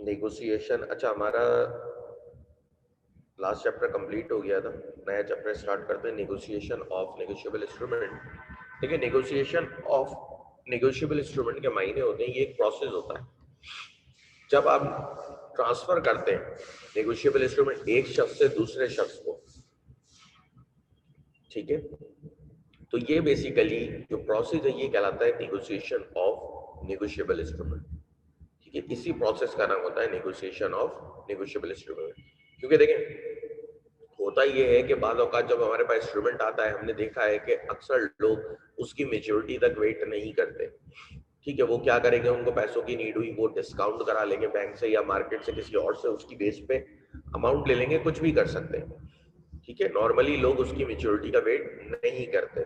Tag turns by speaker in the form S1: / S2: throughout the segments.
S1: Negotiation, अच्छा हमारा last chapter complete हो गया था, नया चैप्टर स्टार्ट करते हैं, नेगोशिएशन ऑफ नेगोशिएबल इंस्ट्रूमेंट। देखिए नेगोशिएशन ऑफ नेगोशिएबल इंस्ट्रूमेंट के मायने होते हैं, ये एक प्रोसेस होता है जब आप ट्रांसफर करते हैं नेगोशिएबल इंस्ट्रूमेंट एक शख्स से दूसरे शख्स को, ठीक है। तो ये बेसिकली जो प्रोसेस है ये कहलाता है नेगोशिएशन ऑफ नेगोशिएबल इंस्ट्रूमेंट, ठीक है। इसी प्रोसेस का नाम होता है नेगोशिएशन ऑफ नेगोशिएबल इंस्ट्रूमेंट। क्योंकि देखें होता ये है कि बाद औकात जब हमारे पास इंस्ट्रूमेंट आता है, हमने देखा है कि अक्सर लोग उसकी मेच्योरिटी तक वेट नहीं करते, ठीक है। वो क्या करेंगे, उनको पैसों की नीड हुई, वो डिस्काउंट करा लेंगे बैंक से या मार्केट से किसी और से, उसकी बेस पे अमाउंट ले लेंगे, कुछ भी कर सकते हैं, ठीक है। नॉर्मली लोग उसकी मेच्योरिटी का वेट नहीं करते,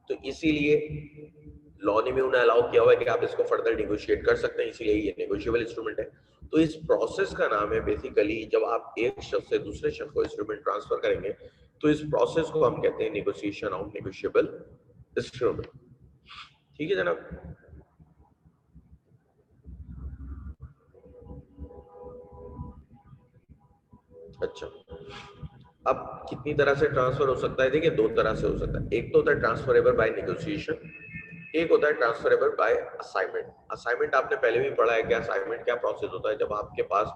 S1: तो इसीलिए लॉ ने भी उन्हें अलाउ किया हुआ है कि आप इसको फर्दर नेगोशिएट कर सकते हैं, इसीलिए ये नेगोशिएबल इंस्ट्रूमेंट है। तो इस प्रोसेस का नाम है बेसिकली, जब आप एक शख्स से दूसरे शख्स को इंस्ट्रूमेंट ट्रांसफर करेंगे तो इस प्रोसेस को हम कहते हैं नेगोशिएशन ऑफ नेगोशिएबल इंस्ट्रूमेंट, ठीक है जनाब। अच्छा, अब कितनी तरह से ट्रांसफर हो सकता है, देखिए दो तरह से हो सकता है। एक तो होता है ट्रांसफरेबल बाय नेगोशिएशन, एक होता है ट्रांसफरेबल बाय असाइनमेंट। असाइनमेंट आपने पहले भी पढ़ा है कि असाइनमेंट क्या प्रोसेस होता है, जब आपके पास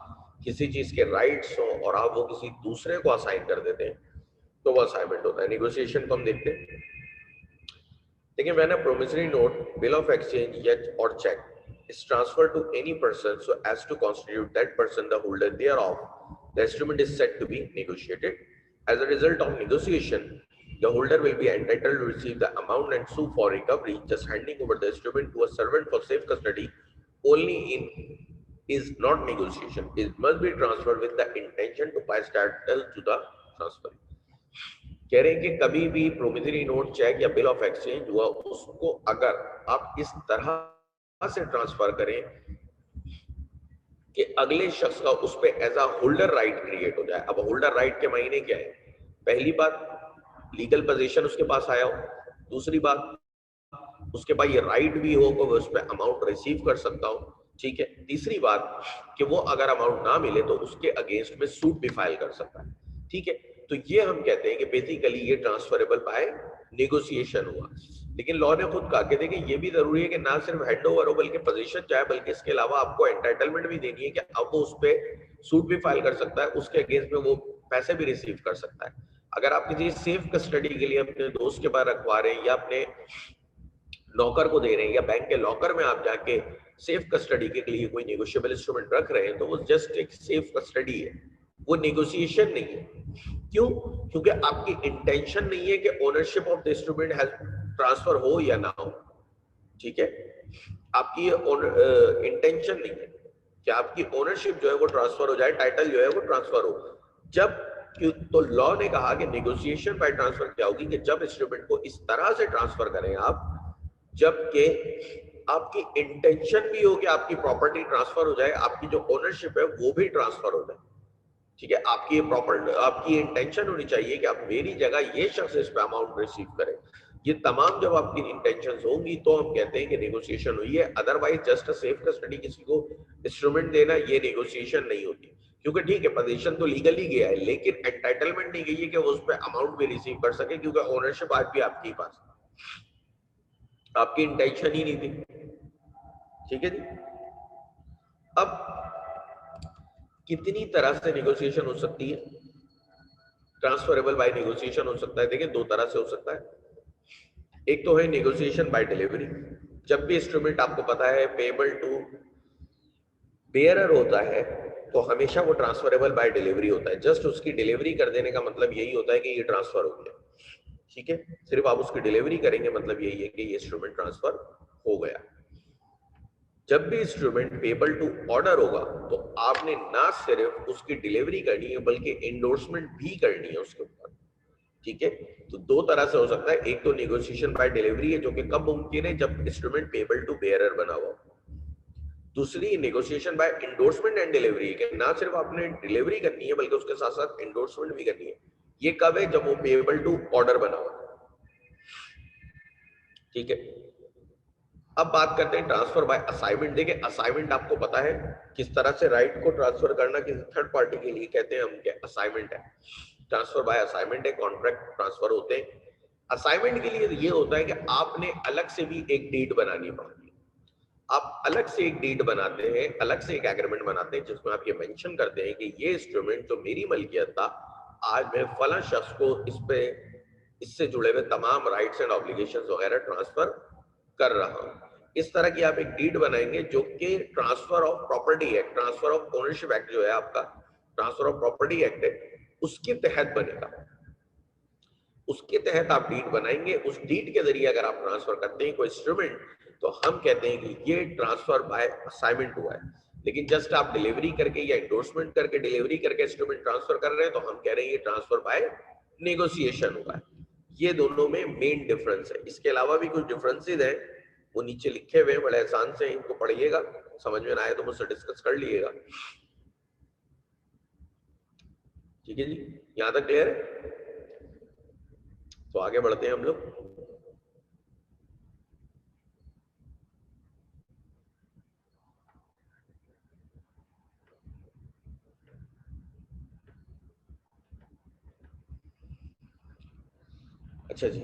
S1: किसी चीज के राइट्स हो और आप वो किसी दूसरे को असाइन कर देते हैं तो वो असाइनमेंट होता है। नेगोशिएशन को हम देखते हैं, देखिए when a promissory note, bill of exchange और check is transferred to any person so as to constitute that person the holder thereof, the instrument is said to be negotiated. As a result of negotiation, the holder will be entitled to receive the amount and sue for recovery. Just handing over the instrument to a servant for safe custody only in is not negotiation. It must be transferred with the intention to pass title to the transfer. कह रहे हैं कि कभी भी promissory note, check या bill of exchange हुआ, उसको अगर आप इस तरह से ट्रांसफर करें कि अगले शख्स का उस पे as a holder right create हो जाए। अब होल्डर राइट के मायने क्या है, पहली बात लीगल पोजीशन उसके पास आया हो, दूसरी बात उसके पास ये राइट भी हो कि वो उस पर अमाउंट रिसीव कर सकता हो, ठीक है। तीसरी बात कि वो अगर अमाउंट ना मिले तो उसके अगेंस्ट में सूट भी फाइल कर सकता है, ठीक है। तो ये हम कहते हैं कि बेसिकली ये ट्रांसफरेबल बाय नेगोशिएशन हुआ। लेकिन लॉ ने खुद कहा कि देखिए ये भी जरूरी है कि ना सिर्फ हैंड ओवर हो बल्कि पोजीशन चाहे, बल्कि इसके अलावा आपको एंटाइटलमेंट भी देनी है कि अब वो उस पर सूट भी फाइल कर सकता है, उसके अगेंस्ट में वो पैसे भी रिसीव कर सकता है। अगर आप किसी सेफ कस्टडी के लिए अपने दोस्त के पास रखवा रहे हैं या अपने नौकर को दे रहे हैं या बैंक के लॉकर में आप जाके सेफ कस्टडी के लिए कोई नेगोशिएबल इंस्ट्रूमेंट रख रहे हैं, तो वो जस्ट एक सेफ कस्टडी है, वो नेगोशिएशन नहीं है। क्यों? क्योंकि आपकी इंटेंशन नहीं है कि ownership of the instrument has transfer हो या ना हो, ठीक है। आपकी इंटेंशन नहीं है कि आपकी ओनरशिप जो है वो ट्रांसफर हो जाए, टाइटल जो है वो ट्रांसफर हो। जब तो लॉ ने कहा कि नेगोशिएशन बाय ट्रांसफर क्या होगी कि जब इंस्ट्रूमेंट को इस तरह से ट्रांसफर करें आप, जबकि आपकी इंटेंशन भी हो कि आपकी प्रॉपर्टी ट्रांसफर हो जाए, आपकी जो ओनरशिप है वो भी ट्रांसफर हो जाए, ठीक है। आपकी आपकी इंटेंशन होनी चाहिए कि आप मेरी जगह ये शख्स इस पे अमाउंट रिसीव करे। ये तमाम जब आपकी इंटेंशंस होंगी तो हम कहते हैं कि नेगोशिएशन हुई है। अदरवाइज जस्ट सेफ कस्टडी किसी को इंस्ट्रूमेंट देना ये नेगोशिएशन नहीं होती, क्योंकि ठीक है पोजीशन तो लीगली गया है लेकिन एंटाइटलमेंट नहीं गई है कि वो उस पर अमाउंट भी रिसीव कर सके, क्योंकि ओनरशिप आज भी आपके पास, आपकी इंटेंशन ही नहीं थी, ठीक है जी। अब कितनी तरह से नेगोशिएशन हो सकती है, ट्रांसफरेबल बाय नेगोशिएशन हो सकता है, देखिए दो तरह से हो सकता है। एक तो है नेगोशिएशन बाय डिलीवरी, जब भी इंस्ट्रूमेंट आपको पता है पेएबल टू बेयरर होता है तो हमेशा वो ट्रांसफरेबल बाय डिलीवरी होता है। जस्ट उसकी डिलीवरी कर देने का मतलब यही होता है कि ये ट्रांसफर हो गया, ठीक है। सिर्फ आप उसकी डिलीवरी करेंगे मतलब यही है कि ये इंस्ट्रूमेंट ट्रांसफर हो गया। जब भी इंस्ट्रूमेंट पेएबल टू ऑर्डर होगा तो आपने ना सिर्फ उसकी डिलीवरी करनी है बल्कि इंडोर्समेंट भी करनी है उसके ऊपर, ठीक है। तो दो तरह से हो सकता है, एक तो नेगोशिएशन बाय डिलीवरी है जो कि कब मुमकिन है, जब इंस्ट्रूमेंट पेएबल टू बेयरर बना हुआ। दूसरी negotiation by endorsement and delivery कि ना सिर्फ आपने डिलीवरी करनी है बल्कि उसके साथ साथ इंडोर्समेंट भी करनी है। ये कब है, जब वो पेएबल टू ऑर्डर बना हुआ, ठीक है। अब बात करते हैं ट्रांसफर बाय असाइनमेंट। देखिए असाइनमेंट आपको पता है किस तरह से राइट को ट्रांसफर करना किसी थर्ड पार्टी के लिए कहते हैं हम, क्या असाइनमेंट है। ट्रांसफर बाय असाइनमेंट है, कॉन्ट्रैक्ट ट्रांसफर होते हैं। असाइनमेंट के लिए ये होता है कि आपने अलग से भी एक डीड बनानी पड़ती है। आप अलग से एक डीड बनाते हैं, अलग से एक एग्रीमेंट बनाते हैं जिसमें आप ये मेंशन करते हैं कि ये इंस्ट्रूमेंट जो मेरी मलकियत था, आज मैं फला शख्स को इस पे इससे जुड़े हुए तमाम राइट्स एंड ऑब्लिगेशंस वगैरह ट्रांसफर कर रहा हूं। इस तरह की आप एक डीड बनाएंगे जो कि transfer of property act, transfer of ownership act जो है आपका, ट्रांसफर ऑफ प्रॉपर्टी एक्ट है, उसके तहत बनेगा। उसके तहत आप डीड बनाएंगे। उस डीड के जरिए अगर आप ट्रांसफर करते हैं कोई इंस्ट्रूमेंट, तो हम कहते हैं कि ये ट्रांसफर बाय असाइनमेंट हुआ है। लेकिन जस्ट आप डिलीवरी करके या इंडोर्समेंट करके डिलीवरी करके इंस्ट्रूमेंट ट्रांसफर कर रहे हैं, तो हम कह रहे हैं ये ट्रांसफर बाय नेगोशिएशन हुआ है। ये दोनों में मेन डिफरेंस है। इसके अलावा भी कुछ डिफरेंसेस हैं, वो नीचे लिखे हुए हैं, बड़े आसान से, इनको पढ़िएगा, समझ में ना आए तो मुझसे डिस्कस कर लीजिएगा। ठीक है जी, यहां तक क्लियर है? तो आगे बढ़ते हैं हम लोग। अच्छा जी,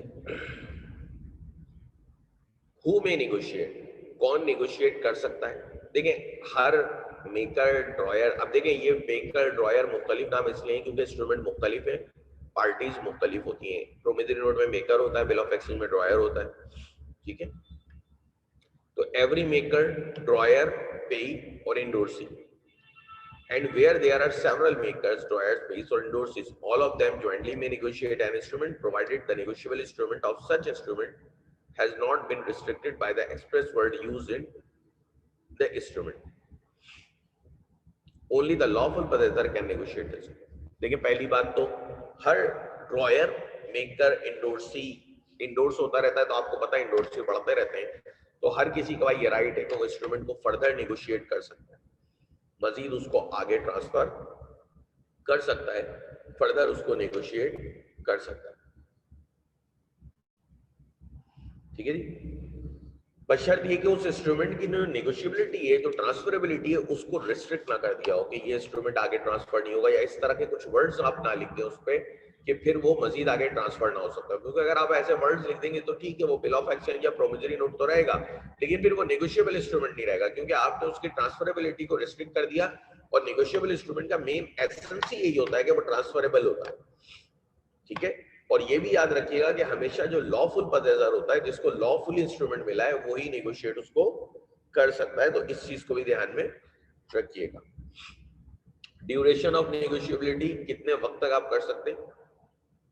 S1: हु में निगोशिएट, कौन निगोशिएट कर सकता है? देखिए हर मेकर ड्रॉयर, अब देखिए ये मेकर ड्रॉयर मुख्तलिफ नाम इसलिए हैं क्योंकि इंस्ट्रूमेंट मुख्तलिफ है, पार्टीज मुख्तलिफ होती हैं। प्रोमिसरी नोट में मेकर होता है, बिल ऑफ एक्सचेंज में ड्रॉयर होता है। ठीक है, तो एवरी मेकर, ड्रॉयर, पेई और endorsee, and where there are several makers, drawers, pays or endorsees, all of them jointly may negotiate an instrument provided the negotiable instrument of such instrument has not been restricted by the express word used in the instrument. Only the lawful possessor can negotiate this. देखिए पहली बात तो हर dryer, maker, endorsee, endorse होता रहता है तो आपको पता है इंडोर्सी बढ़ते रहते हैं, तो हर किसी का ये राइट है कि वो इंस्ट्रूमेंट को फर्दर नेगोशिएट कर सकता है, मजीद उसको आगे ट्रांसफर कर सकता है, फर्दर उसको नेगोशिएट कर सकता है। ठीक है जी, बशर्त ये कि उस इंस्ट्रूमेंट की जो नेगोशिएबिलिटी है, जो ट्रांसफरेबिलिटी है, उसको रिस्ट्रिक्ट ना कर दिया हो कि ये इंस्ट्रूमेंट आगे ट्रांसफर नहीं होगा, या इस तरह के कुछ वर्ड्स आप ना लिख दें उस पर कि फिर वो मजीद आगे ट्रांसफर ना हो सकता। क्योंकि अगर आप ऐसे वर्ड्स लिख देंगे तो ठीक है, वो बिल ऑफ एक्सचेंज या प्रोमिसरी नोट तो रहेगा, लेकिन फिर वो नेगोशिएबल इंस्ट्रूमेंट नहीं रहेगा, क्योंकि आपने उसकी ट्रांसफरेबिलिटी को रिस्ट्रिक्ट कर दिया। और नेगोशिएबल इंस्ट्रूमेंट का मेन एसेंस ही यही होता है कि वो ट्रांसफरेबल होता है। ठीक है, और ये भी याद रखिएगा कि हमेशा जो लॉफुल पजेसर होता है, जिसको लॉफुल इंस्ट्रूमेंट मिला है, वही नेगोशिएट उसको कर सकता है। तो इस चीज को भी ध्यान में रखिएगा। ड्यूरेशन ऑफ नेगोशिएबिलिटी, कितने वक्त तक आप कर सकते हैं?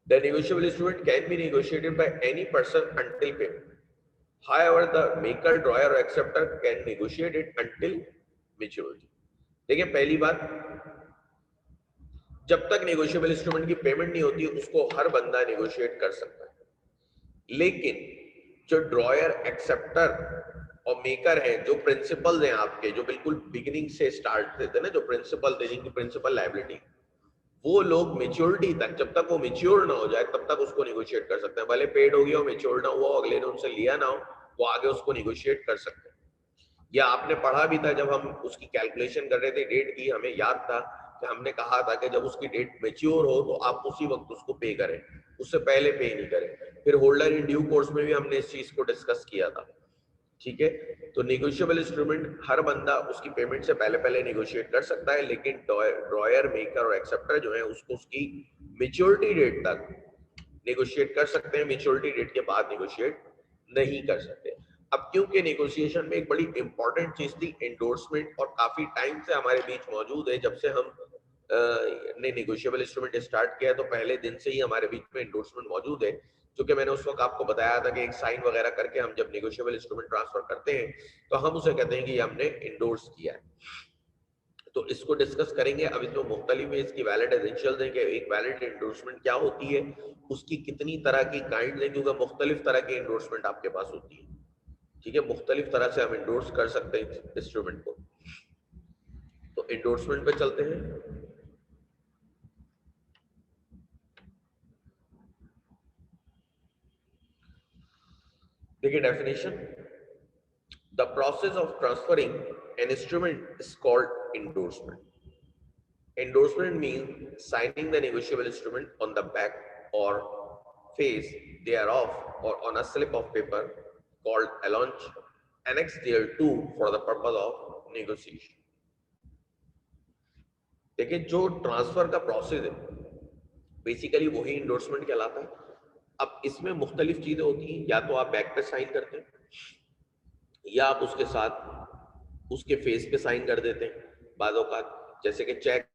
S1: The negotiable instrument can be negotiated by any person until payment. However, the maker, drawer or acceptor can negotiate it until maturity. देखिए पहली बात, जब तक नेगोशिएबल इंस्ट्रूमेंट की पेमेंट नहीं होती उसको हर बंदा नेगोशिएट कर सकता है। लेकिन जो ड्रॉयर, एक्सेप्टर और मेकर हैं, जो प्रिंसिपल्स हैं आपके, जो बिल्कुल बिगिनिंग से स्टार्ट थे ना, जो प्रिंसिपल थे, जिनकी प्रिंसिपल लायबिलिटी, वो लोग मेच्योरिटी तक, जब तक वो मेच्योर ना हो जाए तब तक उसको नेगोशिएट कर सकते हैं। भले पेड हो गया हो, मेच्योर ना हुआ, अगले ने उनसे लिया ना हो, वो आगे उसको नेगोशिएट कर सकते हैं। या आपने पढ़ा भी था जब हम उसकी कैलकुलेशन कर रहे थे डेट की, हमें याद था कि हमने कहा था कि जब उसकी डेट मेच्योर हो तो आप उसी वक्त उसको पे करें, उससे पहले पे नहीं करें। फिर होल्डर इन ड्यू कोर्स में भी हमने इस चीज को डिस्कस किया था। ठीक है, तो नेगोशिएबल इंस्ट्रूमेंट हर बंदा उसकी पेमेंट से पहले पहले नेगोशिएट कर सकता है, लेकिन ड्रॉयर, मेकर और एक्सेप्टर जो है उसको उसकी मेच्योरिटी डेट तक नेगोशिएट कर सकते हैं, मेच्योरिटी डेट के बाद नेगोशिएट नहीं कर सकते। अब क्योंकि नेगोशिएशन में एक बड़ी इंपॉर्टेंट चीज थी एंडोर्समेंट, और काफी टाइम से हमारे बीच मौजूद है, जब से हम ने नेगोशिएबल इंस्ट्रूमेंट स्टार्ट किया है, तो पहले दिन से ही हमारे बीच में एंडोर्समेंट मौजूद है। क्योंकि मैंने उस वक्त आपको बताया था कि एक साइन वगैरह करके हम जब नेगोशिएबल इंस्ट्रूमेंट ट्रांसफर करते हैं तो हम उसे कहते हैं कि हमने इंडोर्स किया है। तो इसको डिस्कस करेंगे। अब इसमें मुख्तलिफ इसकी वैलिड एसेंशियल्स हैं कि एक वैलिड एंडोर्समेंट क्या होती है, उसकी कितनी तरह की काइंड हैं, क्योंकि मुख्तलिफ तरह की एंडोर्समेंट आपके पास होती है। ठीक है, मुख्तलिफ तरह से हम एंडोर्स कर सकते हैं इंस्ट्रूमेंट को। तो एंडोर्समेंट पे चलते हैं। देखिए definition, The process of transferring an instrument is called endorsement. Endorsement means signing the negotiable instrument on the back or face thereof or on a slip of paper called allonge annexed thereto for the purpose of negotiation. देखिए जो transfer का process है basically वही endorsement कहलाता है. अब इसमें मुख्तलिफ चीजें होती हैं, या तो आप बैक पे साइन करते हैं या आप उसके साथ उसके फेस पे साइन कर देते हैं. बाज़ औक़ात जैसे कि चेक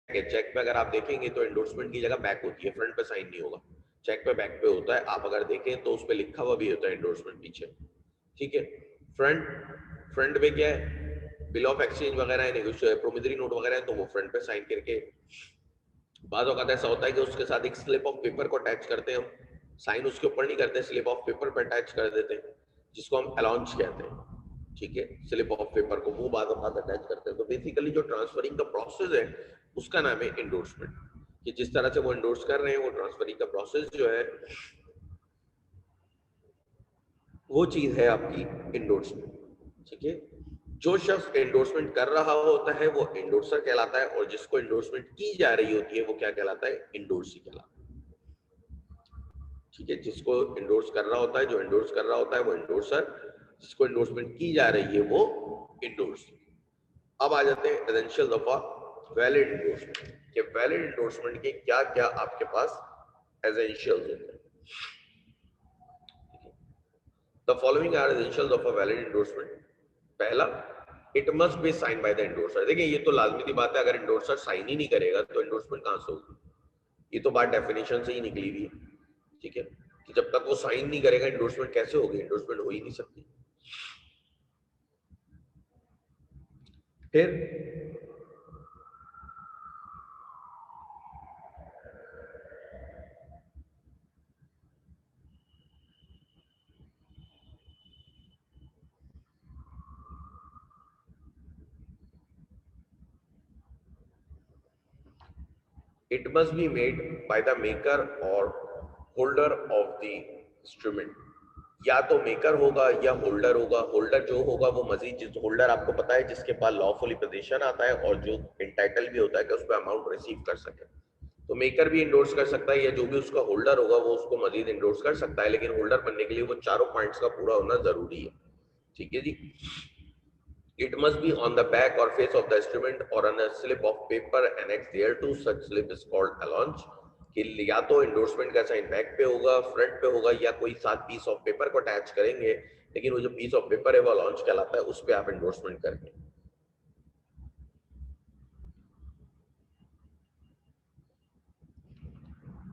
S1: पे अगर आप देखेंगे तो इंडोर्समेंट की जगह बैक होती है, फ्रंट पे साइन नहीं होगा. चेक पे बैक पे होता है. आप अगर देखें तो उस पे लिखा हुआ भी होता है इंडोर्समेंट पीछे. ठीक है. फ्रंट पे क्या है, बिल ऑफ एक्सचेंज वगैरह है, नेगोशिएशन प्रोमिसरी नोट वगैरह है, तो वो फ्रंट पे साइन करके. बाद औक़ात ऐसा होता है कि उसके साथ एक स्लिप ऑफ पेपर को अटैच करते हैं हम. साइन उसके ऊपर नहीं करते, स्लिप ऑफ पेपर पे अटैच कर देते हैं जिसको हम अलॉन्च कहते हैं. ठीक है. स्लिप ऑफ पेपर को वो बाद औक़ात अटैच करते हैं. तो बेसिकली जो ट्रांसफरिंग का प्रोसेस है उसका नाम है इंडोर्समेंट. कि जिस तरह से वो इंडोर्स कर रहे हैं वो ट्रांसफरिंग का प्रोसेस जो है वो चीज है आपकी इंडोर्समेंट. ठीक है. जो शख्स इंडोर्समेंट कर रहा होता है वो इंडोर्सर कहलाता है और जिसको इंडोर्समेंट की जा रही होती है वो क्या कहलाता है, इंडोर्सी कहलाता है. ठीक है. जिसको इंडोर्स कर रहा होता है, जो इंडोर्स कर रहा होता है वो इंडोर्सर, जिसको इंडोर्समेंट की जा रही है वो इंडोर्सी. अब आ जाते हैं essentials of a valid endorsement. कि वैलिड इंडोर्समेंट के क्या क्या आपके पास एसेंशियल्स होते हैं. The following are essentials of a valid endorsement. पहला, it must be signed by the endorser. देखिए ये तो लाजमी सी बात है, अगर इंडोर्सर साइन ही नहीं करेगा तो इंडोर्समेंट कहां से होगी. ये तो बात डेफिनेशन से ही निकली हुई है. ठीक है. कि जब तक वो साइन नहीं करेगा इंडोर्समेंट कैसे होगी, इंडोर्समेंट हो ही नहीं सकती. फिर it must be made by the maker or holder of the instrument. या तो मेकर होगा या होल्डर होगा. होल्डर जो होगा वो मजीद, जिस होल्डर आपको पता है जिसके पास लॉफुली पोजीशन आता है और जो इंटाइटल भी होता है कि उस पर अमाउंट रिसीव कर सके. तो मेकर भी इंडोर्स कर सकता है या जो भी उसका होल्डर होगा वो उसको मजीद इंडोर्स कर सकता है. लेकिन होल्डर बनने के लिए वो चारों पॉइंट्स का पूरा होना जरूरी है. ठीक है जी. It must be on the back or face of the instrument or on a slip of paper annexed thereto. Such slip is called allonge. कि या तो इंडोर्समेंट का साइन बैक पे होगा, फ्रंट पे होगा या कोई साथ पीस ऑफ पेपर को अटैच करेंगे. लेकिन वो जो पीस ऑफ पेपर है वो अलॉन्च कहलाता है, उस पे आप इंडोर्समेंट करेंगे.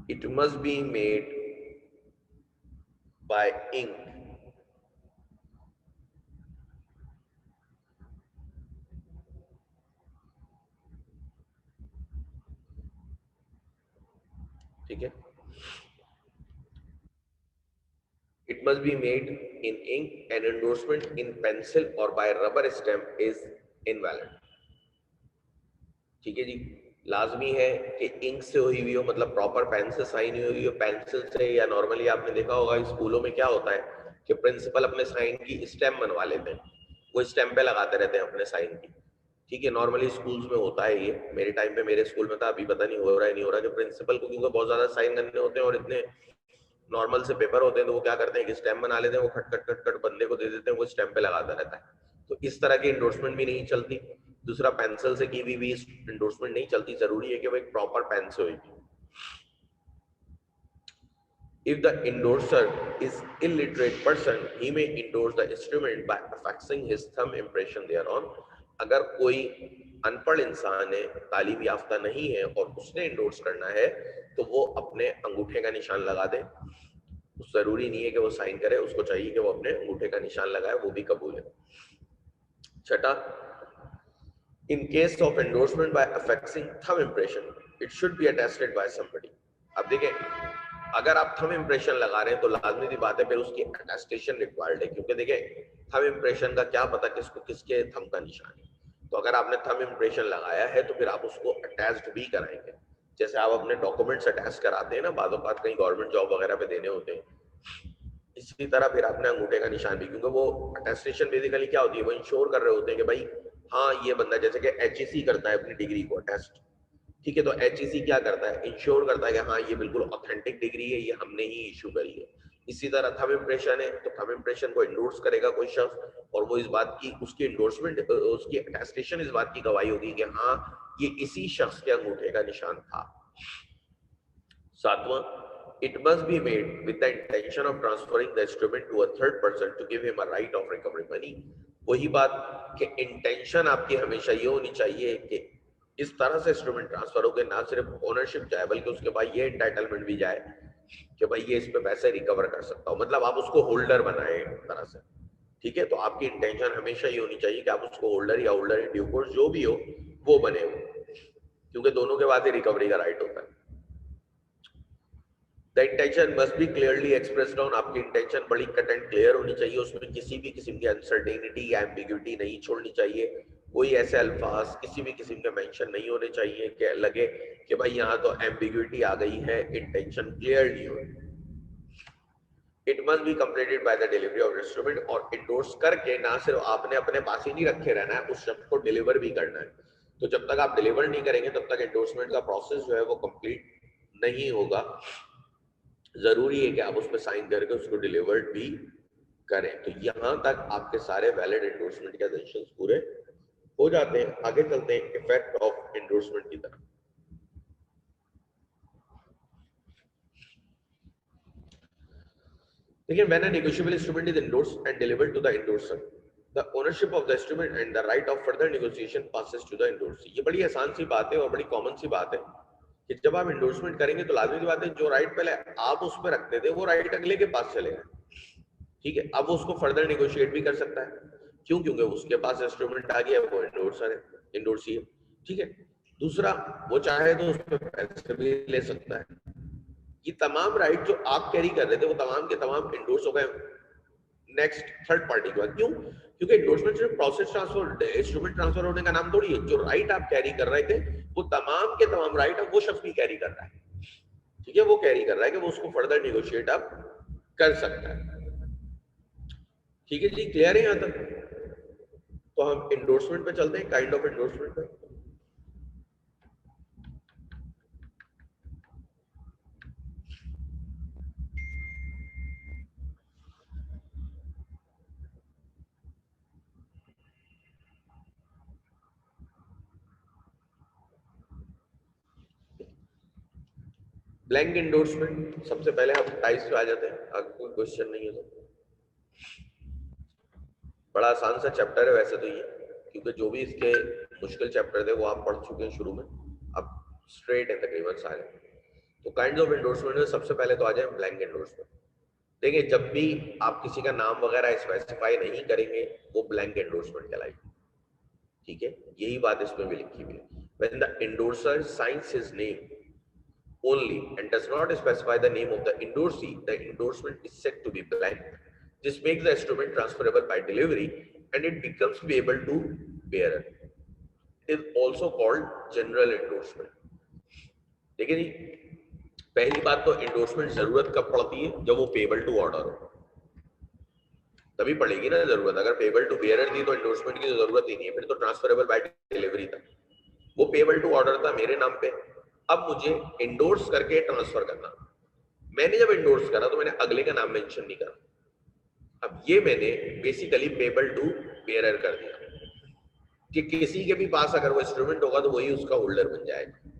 S1: It must be made by ink. ठीक है. It must be made in ink. An endorsement in pencil or by rubber stamp is invalid. ठीक है जी. लाजमी है कि इंक से हुई हुई हो, मतलब प्रॉपर पेन से साइन हुई हो. पेंसिल से या नॉर्मली आपने देखा होगा स्कूलों में क्या होता है कि प्रिंसिपल अपने साइन की स्टैम्प बनवा लेते हैं, वो स्टैम्प पे लगाते रहते हैं अपने साइन की. ठीक है. नॉर्मली स्कूल्स में होता है ये. मेरे टाइम पे मेरे स्कूल में था, अभी पता नहीं हो रहा है नहीं हो रहा, कि प्रिंसिपल को क्योंकि बहुत ज्यादा साइन करने होते हैं और इतने नॉर्मल से पेपर होते हैं तो वो क्या करते हैं कि स्टैम्प बना लेते हैं, वो खट खट खट खट बंदे को दे देते हैं, वो स्टैम्प पे लगाता रहता है. तो इस तरह की इंडोर्समेंट भी नहीं चलती. दूसरा, पेंसिल से की हुई भी इंडोर्समेंट नहीं चलती. जरूरी है कि वो एक प्रॉपर पेन से होगी. If the endorser is illiterate person, he may endorse the instrument by affixing his thumb impression thereon. अगर कोई अनपढ़ इंसान है, तालीम याफ्ता नहीं है और उसने इंडोर्स करना है तो वो अपने अंगूठे का निशान लगा दे. जरूरी नहीं है कि वो साइन करे, उसको चाहिए कि वो अपने अंगूठे का निशान लगाए, वो भी कबूल है. छठा, in case of endorsement by affixing thumb impression, it should be attested by somebody. अब देखिए, अगर आप थंब इंप्रेशन लगा रहे हैं तो लाजमी सी बात है फिर उसकी अटेस्टेशन रिक्वायर्ड है. क्योंकि देखिए थंब इंप्रेशन का क्या पता किसको किसके थंब का निशान है. तो अगर आपने थंब इंप्रेशन लगाया है तो फिर आप उसको अटैच्ड भी कराएंगे. जैसे आप अपने डॉक्यूमेंट्स अटैच कराते हैं ना, बाज़ औक़ात कहीं गवर्नमेंट जॉब वगैरह पे देने होते हैं इसी तरह फिर आपने अंगूठे का निशान भी, क्योंकि वो अटेस्टेशन बेसिकली क्या होती है, वो इंश्योर कर रहे होते हैं कि भाई हाँ ये बंदा, जैसे कि एचईसी करता है अपनी डिग्री को अटेस्ट, ठीक है, तो एचईसी क्या करता है, इंश्योर करता है कि हाँ ये बिल्कुल ऑथेंटिक डिग्री है, ये हमने ही इशू करी है। इसी तरह थंब इम्प्रेशन है, तो थंब इम्प्रेशन को इंडोर्स करेगा कोई शख्स, और वो इस बात की, उसकी इंडोर्समेंट, उसकी अटेस्टेशन इस बात की गवाही होगी कि हाँ ये इसी शख्स के अंगूठे का निशान था। सातवां, it must be made with the intention of transferring the instrument to a third person to give him a right of recovery money। वही बात कि इंटेंशन आपकी हमेशा ये होनी चाहिए कि इस तरह से इंस्ट्रूमेंट ट्रांसफर हो के ना सिर्फ ओनरशिप जाए, बल्कि उसके बाद ये एंटाइटलमेंट भी जाए कि भाई ये इस पे पैसे रिकवर कर सकता हो, मतलब आप उसको होल्डर बनाए एक तरह से, ठीक है। तो आपकी इंटेंशन हमेशा ये होनी चाहिए कि आप उसको होल्डर या होल्डर इन ड्यू कोर्स जो भी हो वो बने हो, क्योंकि दोनों के बाद ही रिकवरी का राइट होता है। The intention must be clearly expressed on, आपकी इंटेंशन बड़ी कट एंड क्लियर होनी चाहिए, उसमें किसी भी किस्म की अनसर्टेनिटी या एम्बिग्यूटी नहीं छोड़नी चाहिए, कोई ऐसे अल्फाज किसी भी किस्म के मेंशन नहीं होने चाहिए कि लगे कि भाई यहाँ तो एम्बिग्यूटी आ गई है, इंटेंशन क्लियर नहीं हो। It must be completed by the delivery of instrument, और इंडोर्स करके ना सिर्फ आपने अपने पास ही नहीं रखे रहना है, उस शख्स को डिलीवर भी करना है। तो जब तक आप डिलीवर नहीं करेंगे तब तक इंडोर्समेंट का प्रोसेस जो है वो कंप्लीट नहीं होगा। जरूरी है कि आप उस पर साइन करके उसको डिलीवर्ड भी करें। तो यहां तक आपके सारे वैलिड एंडोर्समेंट के एसेंशियल्स पूरे हो जाते हैं। आगे चलते हैं इफेक्ट ऑफ एंडोर्समेंट की तरफ। देखिए, when a negotiable instrument is endorsed and delivered to the endorser, the ownership of the instrument and the right of further negotiation passes to the endorsee. ये बड़ी आसान सी बात है और बड़ी कॉमन सी बात है कि जब आप एंडोर्समेंट करेंगे तो लाजमी बात है जो राइट पहले आप उस पर रखते थे वो राइट अगले के पास चलेगा, ठीक है। अब वो उसको फर्दर नेगोशिएट भी कर सकता है, क्यों, क्योंकि उसके पास इंस्ट्रूमेंट आ गया, वो एंडोर्सर है, एंडोर्सी है, ठीक है। दूसरा, वो चाहे तो उस पर पैसे भी ले सकता है। ये तमाम राइट जो आप कैरी कर रहे थे वो तमाम के तमाम एंडोर्स हो गए नेक्स्ट थर्ड पार्टी के बाद। क्यों, क्योंकि एंडोर्समेंट सिर्फ प्रोसेस ट्रांसफर, इंस्ट्रूमेंट ट्रांसफर होने का नाम थोड़ी है। जो राइट आप कैरी कर रहे थे वो तमाम के तमाम राइट अब वो शख्स भी कैरी कर रहा है, ठीक है। वो कैरी कर रहा है कि वो उसको फर्दर नेगोशिएट अब कर सकता है, ठीक है जी। क्लियर है यहाँ तक? तो हम एंडोर्समेंट पे चलते हैं, काइंड ऑफ एंडोर्समेंट पे। ब्लैंक एंडोर्समेंट, सबसे पहले हम टाइप्स पे आ जाते हैं, अगर कोई क्वेश्चन नहीं है तो। बड़ा आसान सा चैप्टर है वैसे तो ये, क्योंकि जो भी इसके मुश्किल चैप्टर थे वो आप पढ़ चुके हैं शुरू में, अब स्ट्रेट है तकरीबन सारे। तो काइंड्स ऑफ एंडोर्समेंट में सबसे पहले तो आ जाए ब्लैंक एंडोर्समेंट। देखिए, जब भी आप किसी का नाम वगैरह स्पेसिफाई नहीं करेंगे वो ब्लैंक एंडोर्समेंट कहलाएगी, ठीक है। यही बात इसमें भी लिखी हुई है। When the endorser science his name only and does not specify the name of the endorsee, the endorsement is said to be blank. This makes the instrument transferable by delivery and it becomes payable to bearer. It is also called general endorsement. देखिए जी, पहली बात तो endorsement जरूरत कब पड़ती है, जब वो पेबल टू ऑर्डर हो, तभी पड़ेगी ना जरूरत। अगर पेबल टू बेयरर थी तो एंडोर्समेंट की जरूरत ही नहीं है, फिर तो ट्रांसफरेबल बाय डिलीवरी था। वो पेबल टू ऑर्डर था मेरे नाम पे, अब मुझे एंडोर्स करके ट्रांसफर करना। मैंने जब एंडोर्स करा तो मैंने अगले का नाम मेंशन नहीं करा, अब ये मैंने बेसिकली पेबल टू बेयरर कर दिया कि किसी के भी पास अगर वो इंस्ट्रूमेंट होगा तो वही उसका होल्डर बन जाएगा,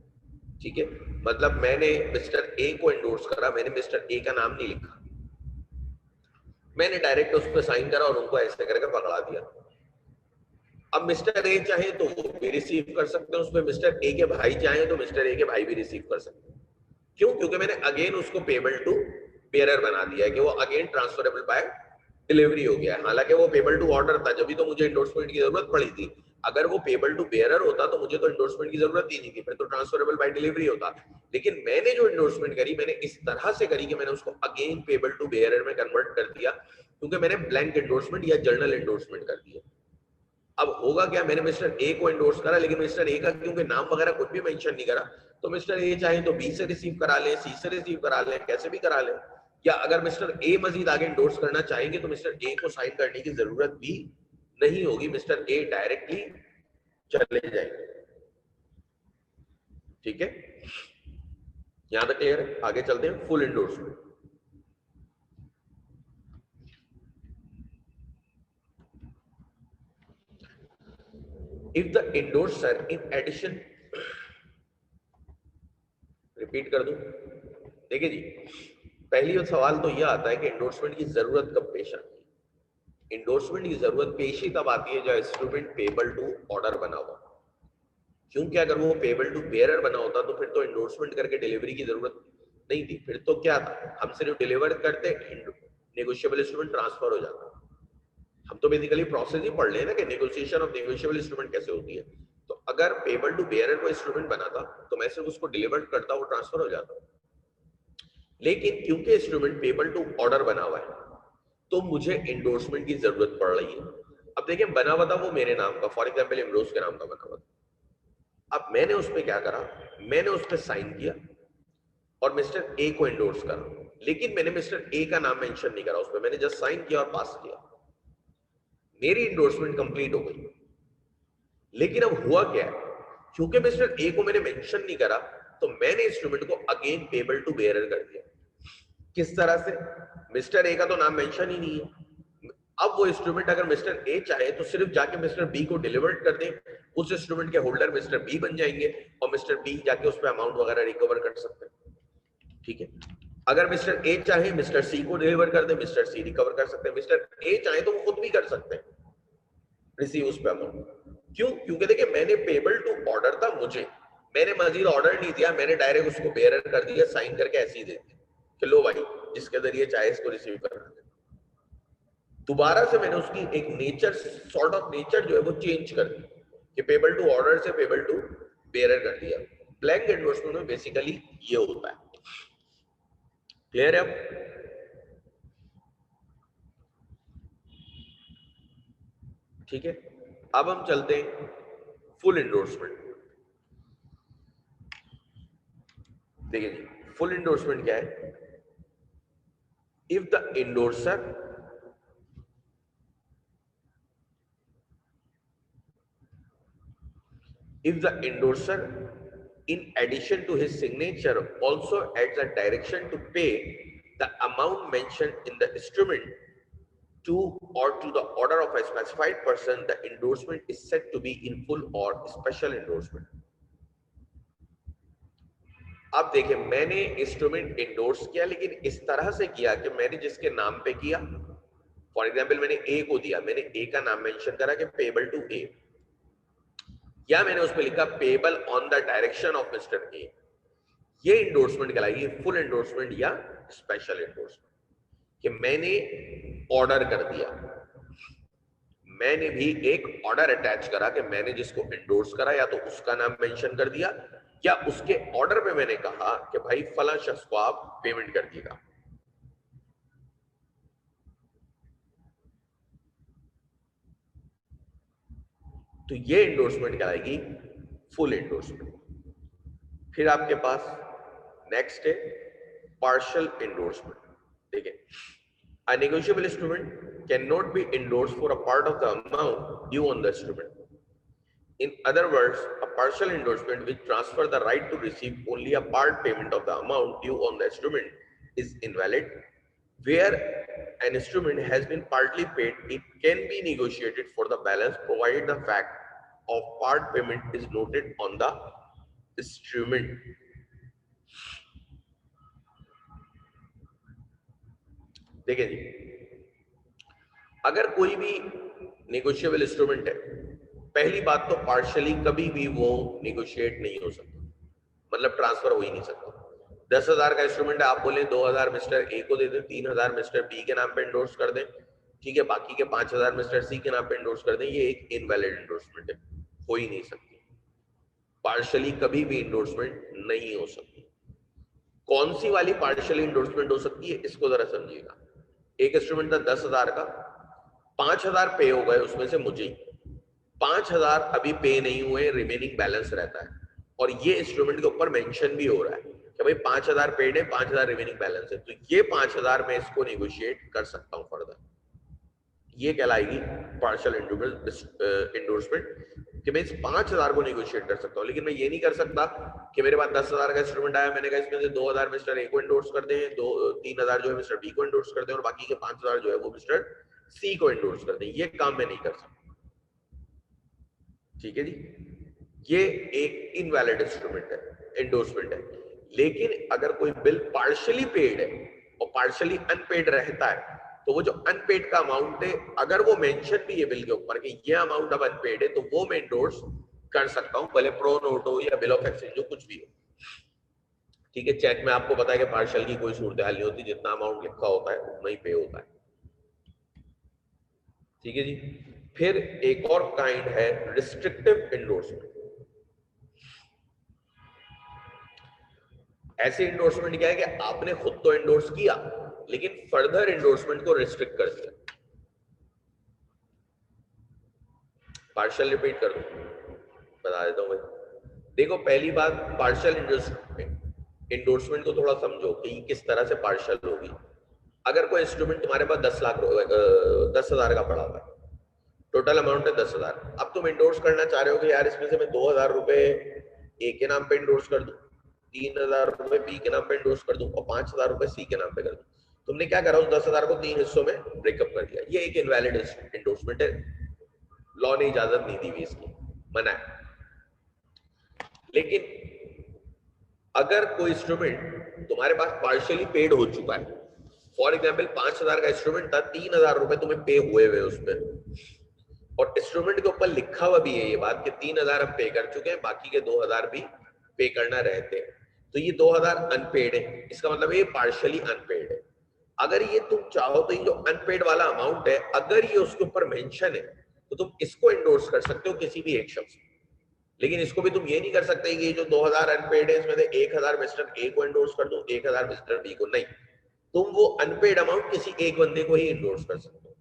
S1: ठीक है। मतलब मैंने मिस्टर ए को एंडोर्स करा, मैंने मिस्टर ए का नाम नहीं लिखा, मैंने डायरेक्ट उस पर साइन करा और उनको ऐसे करके पकड़ा दिया। अब मिस्टर ए चाहे तो वो भी रिसीव कर सकते हैं उसमें, मिस्टर ए के भाई चाहे तो मिस्टर ए के भाई भी रिसीव कर सकते हैं। क्यों, क्योंकि मैंने अगेन उसको पेबल टू बेयरर बना दिया है कि वो अगेन ट्रांसफरेबल बाय डिलीवरी हो गया है। हालांकि वो पेबल टू ऑर्डर था, जब भी तो मुझे एंडोर्समेंट की जरूरत पड़ी थी। अगर वो पेबल टू बेयरर होता तो मुझे तो एंडोर्समेंट की जरूरत ही नहीं थी, फिर तो ट्रांसफरेबल बाय डिलीवरी होता। लेकिन मैंने जो एंडोर्समेंट करी मैंने इस तरह से करी कि मैंने उसको अगेन पेबल टू बेयरर में कन्वर्ट कर दिया, क्योंकि मैंने ब्लैंक एंडोर्समेंट या जर्नल एंडोर्समेंट कर दिया। अब होगा क्या, मैंने मिस्टर ए को एंडोर्स करा लेकिन मिस्टर ए का क्योंकि नाम वगैरह कुछ भी मेंशन नहीं करा, तो मिस्टर ए चाहे तो बी से रिसीव करा ले, सी से रिसीव करा ले, कैसे भी करा ले, या अगर मिस्टर ए मजीद आगे इंडोर्स करना चाहेंगे तो मिस्टर ए को साइन करने की जरूरत भी नहीं होगी, मिस्टर ए डायरेक्टली चले जाएंगे। ठीक है, यहां तक क्लियर है? आगे चलते हैं full endorsement. If the endorser in addition, repeat कर दूं, देखिए जी, पहली सवाल तो यह आता है कि इंडोर्समेंट की जरूरत कब पेश आती है। इंडोर्समेंट की जरूरत पेश ही तब आती है जब इंस्ट्रूमेंट पेबल टू ऑर्डर बना हुआ, क्योंकि अगर वो पेबल टू बेयरर बना होता तो फिर तो इंडोर्समेंट करके डिलीवरी की जरूरत नहीं थी, फिर तो क्या था, हम सिर्फ डिलीवर करते, नेगोशिएबल इंस्ट्रूमेंट ट्रांसफर हो जाता। हम तो बेसिकली प्रोसेस ही पढ़ लें ना कि नेगोशिएशन ऑफ नेगोशिएबल इंस्ट्रूमेंट कैसे होती है। तो अगर पेबल टू बेयरर को इंस्ट्रूमेंट बनाता तो मैं सिर्फ उसको डिलीवर करता, वो ट्रांसफर हो जाता। लेकिन क्योंकि इंस्ट्रूमेंट पेबल टू ऑर्डर बना हुआ है तो मुझे इंडोर्समेंट की जरूरत पड़ रही है। अब देखिए, बना हुआ था वो मेरे नाम का, फॉर एग्जाम्पल इमरोज के नाम का बना हुआ था। अब मैंने उस पर क्या करा, मैंने उस पर साइन किया और मिस्टर ए को इंडोर्स करा, लेकिन मैंने मिस्टर ए का नाम मेंशन नहीं करा उस पर, मैंने जस्ट साइन किया और पास किया, मेरी इंडोर्समेंट कंप्लीट हो गई। लेकिन अब हुआ क्या है, क्योंकि मिस्टर ए को मैंने मेंशन नहीं करा तो मैंने इंस्ट्रूमेंट को अगेन पेबल टू बेयरर कर दिया। किस तरह से, मिस्टर ए का तो नाम मेंशन ही नहीं है। अब वो इंस्ट्रूमेंट अगर मिस्टर ए चाहे तो सिर्फ जाके मिस्टर बी को डिलीवर कर दे, उस इंस्ट्रूमेंट के होल्डर मिस्टर बी बन जाएंगे और मिस्टर बी जाके उस पर अमाउंट वगैरह रिकवर कर सकते हैं। ठीक है, अगर मिस्टर ए चाहे मिस्टर सी को डिलीवर कर दे, मिस्टर सी रिकवर कर सकते हैं, मिस्टर ए चाहे तो वो खुद भी कर सकते हैं रिसीव उस पे अमाउंट। क्यों? क्योंकि देखिए, मैंने पेबल टू ऑर्डर था, मुझे, मैंने मजीद ऑर्डर नहीं दिया, मैंने डायरेक्ट उसको बेयरर कर दिया, साइन करके ऐसे ही दे दिया कि लो भाई, जिसके जरिए चाहे इसको रिसीव करना है। दोबारा से मैंने उसकी एक नेचर, सॉर्ट ऑफ नेचर जो है वो चेंज कर दी कि पेबल टू ऑर्डर से पेबल टू बेयरर कर दिया। ब्लैंक एंडोर्समेंट में बेसिकली ये होता है। क्लियर है? अब ठीक है, अब हम चलते हैं फुल एंडोर्समेंट। देखिए जी, फुल एंडोर्समेंट क्या है? If the endorser in addition to his signature also adds a direction to pay the amount mentioned in the instrument to or to the order of a specified person, the endorsement is said to be in full or special endorsement. अब देखिए, मैंने instrument endorse किया, लेकिन इस तरह से किया कि मैंने जिसके नाम पे किया, फॉर एग्जाम्पल मैंने ए को दिया, मैंने ए का नाम मेंशन करा कि पेबल टू ए, या मैंने उस पर लिखा payable on the direction of mister A, ये इंडोर्समेंट कहलाएगी फुल इंडोर्समेंट या स्पेशल इंडोर्समेंट। कि मैंने ऑर्डर कर दिया, मैंने भी एक ऑर्डर अटैच करा कि मैंने जिसको इंडोर्स करा या तो उसका नाम मेंशन कर दिया, या उसके ऑर्डर पे मैंने कहा कि भाई फला शख्स को आप पेमेंट कर दिएगा। तो ये इंडोर्समेंट कहलाएगी फुल इंडोर्समेंट। फिर आपके पास नेक्स्ट है पार्शियल इंडोर्समेंट। देखिए, a negotiable instrument cannot be endorsed for a part of the amount due on the instrument. In other words, a partial endorsement which transfers the right to receive only a part payment of the amount due on the instrument is invalid. Where an instrument has been partly paid, it can be negotiated for the balance provided the fact of part payment is noted on the instrument. देखिए जी, अगर कोई भी negotiable instrument है, पहली बात तो partially कभी भी वो नेगोशिएट नहीं हो सकता, मतलब ट्रांसफर हो ही नहीं सकता। 10,000 का इंस्ट्रूमेंट है, आप बोले 2,000 मिस्टर ए को दे दें, 3,000 मिस्टर बी के नाम पे इंडोर्स कर दें, ठीक है, बाकी के 5,000 मिस्टर सी के नाम पे इंडोर्स कर दें, ये एक इनवैलिड इंडोर्समेंट है, हो ही नहीं सकती। पार्शियली कभी भी इंडोर्समेंट नहीं हो सकती। कौन सी वाली पार्शियल इंडोर्समेंट हो सकती है, इसको जरा समझिएगा। एक इंस्ट्रूमेंट था 10,000 का, 5,000 पे हो गए उसमें से मुझे, 5,000 अभी पे नहीं हुए, रिमेनिंग बैलेंस रहता है, और ये इंस्ट्रूमेंट के ऊपर मेंशन भी हो रहा है कि भाई 5,000 पेड है, 5,000 रिमेनिंग बैलेंस है, तो ये 5,000 मैं इसको निगोशिएट कर सकता हूँ फर्दर, ये कहलाएगी पार्शियल इंडोर्समेंट, कि मैं इस 5,000 को निगोशिएट कर सकता हूँ। लेकिन मैं ये नहीं कर सकता कि मेरे पास 10,000 का इंस्ट्रूमेंट आया, मैंने कहा इसमें से 2,000 मिस्टर ए को इंडोर्स कर दें, 3,000 जो है मिस्टर बी को इंडोर्स कर दें, और बाकी के 5,000 जो है वो मिस्टर सी को इंडोर्स कर दें। ये काम मैं नहीं कर सकता, ठीक है जी। ये एक इनवैलिड इंस्ट्रूमेंट है, इंडोर्समेंट है। लेकिन अगर कोई बिल पार्शियली पेड है और पार्शियली अनपेड रहता है, तो वो जो अनपेड का अमाउंट है, अगर वो मेंशन भी है बिल के ऊपर कि ये अमाउंट अब अनपेड है, तो वो मैं इंडोर्स कर सकता हूं, भले प्रो नोट हो या बिल ऑफ एक्सचेंज हो, कुछ भी हो, ठीक है। चेक में आपको पता है कि पार्शियल की कोई सूरत हाल नहीं होती, जितना अमाउंट लिखा होता है उतना ही पे होता है, ठीक है जी। फिर एक और काइंड है रिस्ट्रिक्टिव इंडोर्समेंट। ऐसे इंडोर्समेंट क्या है कि आपने खुद तो इंडोर्स किया, लेकिन फर्दर इंडोर्समेंट को रिस्ट्रिक्ट कर दिया। पार्शियल रिपीट कर दूं, बता देता हूं भाई। देखो, पहली बात, पार्शियल इंडोर्समेंट को थोड़ा समझो कि किस तरह से पार्शियल होगी। अगर कोई इंस्ट्रूमेंट तुम्हारे पास 10,000 का पड़ा हुआ है, टोटल अमाउंट है 10,000, अब तुम इंडोर्स करना चाह रहे हो कि यार इसमें से मैं 2,000 रुपए ए के नाम पे इंडोर्स कर दूं, 3,000 रुपए बी के नाम पे इंडोर्स कर दूं और 5,000 रुपए सी के नाम पे कर दूं। तुमने क्या करा, उस 10,000 को 3 हिस्सों में ब्रेकअप कर दिया। ये एक इनवैलिड इंडोर्समेंट है, लॉ ने इजाजत नहीं दी हुई इसकी, मना है। लेकिन अगर कोई इंस्ट्रूमेंट तुम्हारे पास पार्शियली पेड हो चुका है, फॉर एग्जाम्पल 5,000 का इंस्ट्रूमेंट था, 3,000 रुपए तुम्हें पे हुए हुए उसमें, और इंस्ट्रूमेंट के ऊपर लिखा हुआ भी है ये बात कि 3,000 हम पे कर चुके हैं, बाकी के 2,000 भी पे करना रहते हैं, तो ये 2,000 अनपेड है, इसका मतलब ये पार्शियली अनपेड है। अगर ये तुम चाहो तो ये जो अनपेड वाला अमाउंट है, अगर ये उसके ऊपर मेंशन है, तो तुम इसको इंडोर्स कर सकते हो किसी भी एक शख्स। लेकिन इसको भी तुम ये नहीं कर सकते कि ये जो 2,000 अनपेड है, इसमें से 1,000 मिस्टर ए को इंडोर्स कर दो, 1,000 मिस्टर बी को, नहीं। तुम वो अनपेड अमाउंट किसी एक बंदे को ही इंडोर्स कर सकते हो।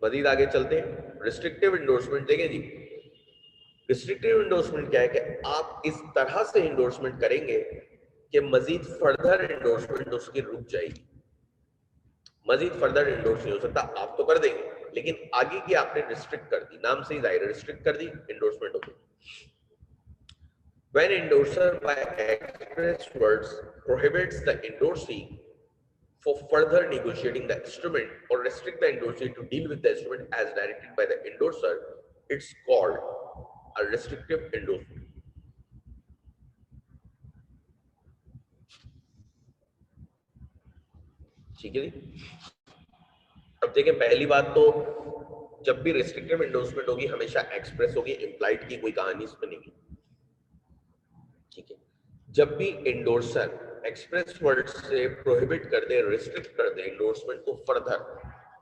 S1: मजीद आगे चलते हैं, रिस्ट्रिक्टिव इंडोर्समेंट देखें जी। रिस्ट्रिक्टिव इंडोर्समेंट क्या है कि आप इस तरह से इंडोर्समेंट करेंगे कि मजीद फर्दर इंडोर्समेंट उसकी रुक जाएगी, मजीद फर्दर इंडोर्स नहीं हो सकता। आप तो कर देंगे, लेकिन आगे की आपने रिस्ट्रिक्ट कर दी, नाम से ही जाहिर है, रिस्ट्रिक्ट कर दी, इंडोर्समेंट हो गई। When endorser by express words prohibits the endorsee for further negotiating the instrument or restrict the endorsee to deal with the instrument as directed by the endorser, it's called a restrictive endorsement. ठीक है जी। अब देखें, पहली बात तो जब भी restrictive endorsement होगी हमेशा एक्सप्रेस होगी, इम्प्लाइड की कोई कहानी इसमें नहीं, ठीक है। जब भी इंडोर्सर एक्सप्रेस वर्ड से प्रोहिबिट कर दे, रिस्ट्रिक्ट कर दे इंडोर्समेंट को फर्दर,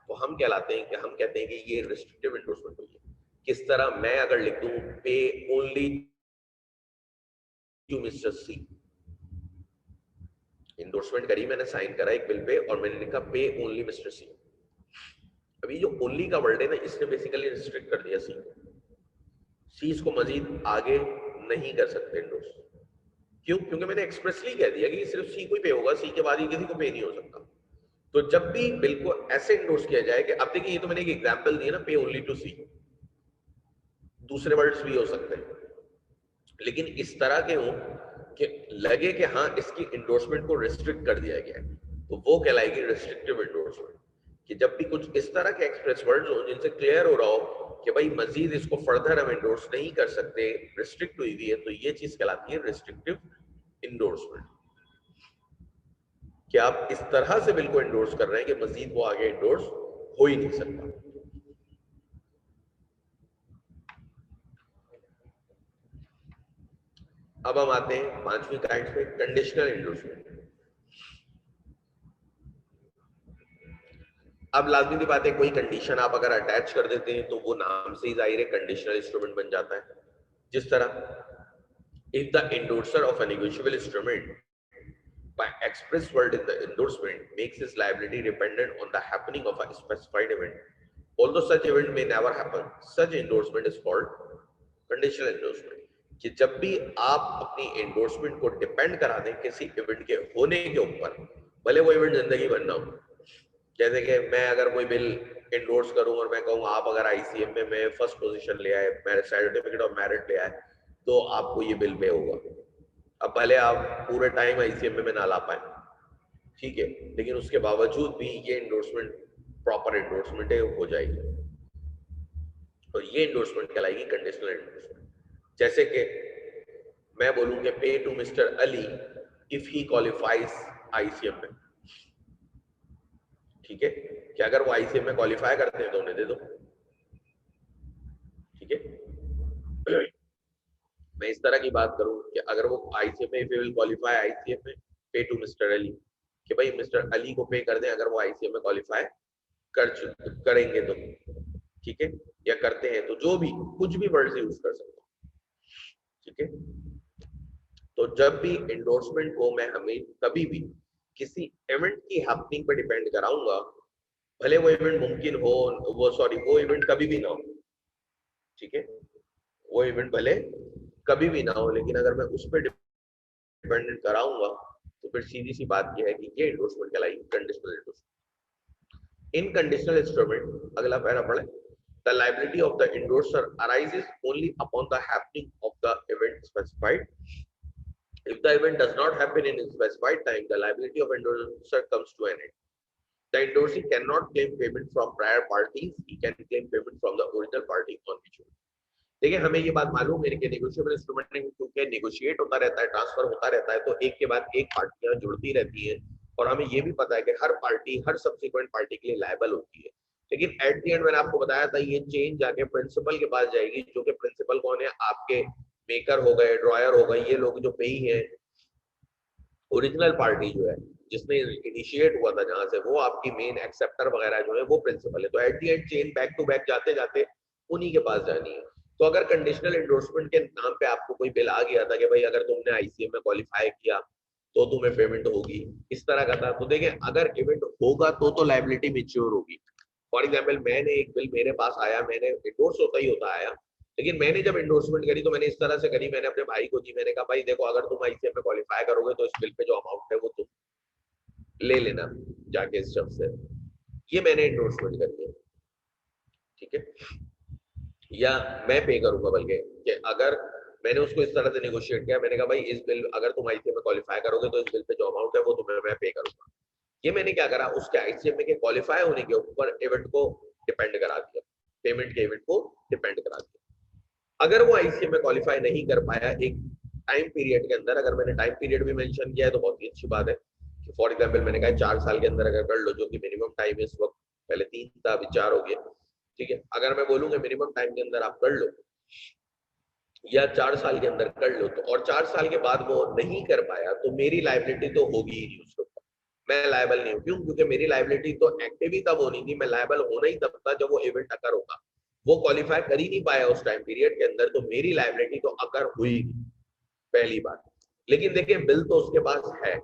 S1: तो हम कहलाते हैं कि हम कहते हैं कि ये रिस्ट्रिक्टिव इंडोर्समेंट हुई है। किस तरह, मैं अगर लिख दूं pay only to mister C, endorsement करी मैंने, साइन करा एक बिल पे और मैंने लिखा पे ओनली मिस्टर सी। अभी जो ओनली का वर्ड है ना, इसने बेसिकली रिस्ट्रिक्ट कर दिया सी को, सी इसको मजीद आगे नहीं कर सकते इंडोर्स। क्यों? क्योंकि मैंने एक्सप्रेसली कह दिया कि सिर्फ सी को ही पे होगा, सी के बाद ही किसी को पे नहीं हो सकता। तो जब भी बिल को ऐसे इंडोर्स किया जाए कि, अब देखिए ये तो मैंने एक एग्जांपल दिया ना, पे ओनली टू सी, दूसरे वर्ड्स भी हो सकते हैं, लेकिन इस तरह के हों कि लगे कि हाँ इसकी इंडोर्समेंट को रिस्ट्रिक्ट कर दिया गया है, तो वो कहलाएगी रिस्ट्रिक्टिव इंडोर्समेंट। कि जब भी कुछ इस तरह के एक्सप्रेस वर्ड्स हो जिनसे क्लियर हो रहा हो कि भाई मजीद इसको फर्दर हम इंडोर्स नहीं कर सकते, रिस्ट्रिक्ट हुई हुई है, तो ये चीज कहलाती है रिस्ट्रिक्टिव इंडोर्समेंट। कि आप इस तरह से बिल को इंडोर्स कर रहे हैं कि मजीद वो आगे इंडोर्स हो ही नहीं सकता। अब हम आते हैं पांचवी काइंड पे, कंडीशनल इंडोर्समेंट। अब लाजमी सी बात है, कोई कंडीशन आप अगर अटैच कर देते हैं तो वो नाम से ही जाहिर है कंडीशनल इंस्ट्रूमेंट बन जाता है। जिस तरह, if the endorser of a negotiable instrument by express word in the endorsement makes his liability dependent on the happening of a specified event, although such event may never happen, such endorsement is called conditional endorsement। कि जब भी आप अपनी endorsement को depend करा दें किसी event के होने के ऊपर, भले वो इवेंट जिंदगी भर ना हो। जैसे कि मैं अगर कोई बिल एंडोर्स करूं और मैं कहूँ आप अगर आईसीएम में फर्स्ट पोजीशन ले आए, मेरे सर्टिफिकेट ऑफ मेरिट ले आए, तो आपको ये बिल पे होगा। अब भले आप पूरे टाइम आईसीएम में ना ला पाए, ठीक है, लेकिन उसके बावजूद भी ये एंडोर्समेंट प्रॉपर एंडोर्समेंट हो जाएगी, और ये एंडोर्समेंट कहलाएगी कंडीशनल एंडोर्समेंट। जैसे कि मैं बोलूं कि pay to mister Ali if he qualifies ICM में, ठीक है, कि अगर वो आईसीएम में क्वालिफाई करते हैं तो उन्हें दे दो, ठीक है। मैं इस तरह की बात करूं कि अगर वो आईसीएम में, if he will qualify ICM में, पे टू मिस्टर अली, कि भाई मिस्टर अली को पे कर दें अगर वो आईसीएम में क्वालिफाई करेंगे तो, ठीक है, या करते हैं तो, जो भी कुछ भी वर्ड यूज कर सकते हो, ठीक है। तो जब भी एंडोर्समेंट को मैं हमें कभी भी किसी इवेंट की हैपनिंग पर डिपेंड कराऊंगा, भले वो इवेंट मुमकिन हो, वो इवेंट कभी भी ना हो, ठीक है, वो इवेंट भले कभी भी ना हो, लेकिन अगर मैं उस पर डिपेंडेंट कराऊंगा तो फिर सीधी सी बात यह है कि ये एंडोर्समेंट कहलाएगी कंडीशनल एंडोर्समेंट। इन कंडीशनल इंस्ट्रूमेंट, अगला पैरा पढ़े, the liability of the endorser arises only upon the happening of the event specified. If the event does not happen in a specified time, the liability of endorser comes to an end. The endorsee cannot claim payment from prior parties, he can claim payment from the original party on which. देखिए हमें ये बात मालूम है कि negotiable instrument में क्योंकि negotiate होता रहता है, ट्रांसफर होता रहता है, तो एक के बाद एक पार्टियां जुड़ती रहती हैं, और हमें ये भी पता है कि हर पार्टी हर सब्सिक्वेंट पार्टी के लिए लायबल होती है। लेकिन एट द एंड मैंने आपको बताया था ये चेंज जाके प्रिंसिपल के पास जाएगी, जो कि प्रिंसिपल कौन है, आपके मेकर हो गए, ड्रॉयर हो गए, ये लोग जो पेई है, ओरिजिनल पार्टी जो है जिसने इनिशिएट हुआ था जहां से, वो आपकी मेन एक्सेप्टर वगैरह जो है वो प्रिंसिपल है। तो at the end chain back to back जाते जाते उन्हीं के पास जानी है। तो अगर कंडीशनल एंडोर्समेंट के नाम पे आपको कोई बिल आ गया था कि भाई अगर तुमने आईसीएम में क्वालिफाई किया तो तुम्हें पेमेंट होगी, इस तरह का था, तो देखें अगर इवेंट होगा तो लायबिलिटी मैच्योर होगी। फॉर एग्जाम्पल मैंने एक बिल मेरे पास आया, मैंने एंडोर्स होता ही होता आया, लेकिन मैंने जब एंडोर्समेंट करी तो मैंने इस तरह से करी, मैंने अपने भाई को दी, मैंने कहा भाई देखो अगर तुम आईसीएम में क्वालिफाई करोगे तो इस बिल पे जो अमाउंट है वो तुम ले लेना जाके इस शख्स से, ये मैंने एंडोर्समेंट करी है, ठीक है, या मैं पे करूंगा, बल्कि कि अगर मैंने उसको इस तरह से नेगोशिएट किया, मैंने कहा भाई इस बिल अगर तुम आईसीएम में क्वालिफाई करोगे तो इस बिल पे जो अमाउंट है वो तुम्हें मैं पे करूंगा। ये मैंने क्या करा, उसके आईसीएम के क्वालिफाई होने के ऊपर इवेंट को डिपेंड करा दिया, पेमेंट के इवेंट को डिपेंड करा दिया। अगर वो आईसीएम में क्वालिफाई नहीं कर पाया एक टाइम पीरियड के अंदर, अगर मैंने टाइम पीरियड भी मेंशन किया है तो बहुत ही अच्छी बात है कि फॉर एग्जांपल मैंने कहा 4 साल के अंदर अगर कर लो, जो कि मिनिमम टाइम इस वक्त, पहले 3 था अभी 4 हो गया, ठीक है, अगर मैं बोलूंगा मिनिमम टाइम के अंदर आप कर लो या 4 साल के अंदर कर लो, तो और 4 साल के बाद वो नहीं कर पाया तो मेरी लायबिलिटी तो होगी ही नहीं उसके ऊपर, मैं लायबल नहीं हूँ। क्यों? क्योंकि मेरी लायबिलिटी तो एक्टिव ही तब होनी थी, मैं लायबल होना ही तब था जब वो इवेंट अकर होगा। वो क्वालिफाई कर ही नहीं पाया उस टाइम पीरियड के अंदर, तो मेरी लायबिलिटी तो अकर हुई पहली बात। लेकिन देखिए बिल तो उसके पास है,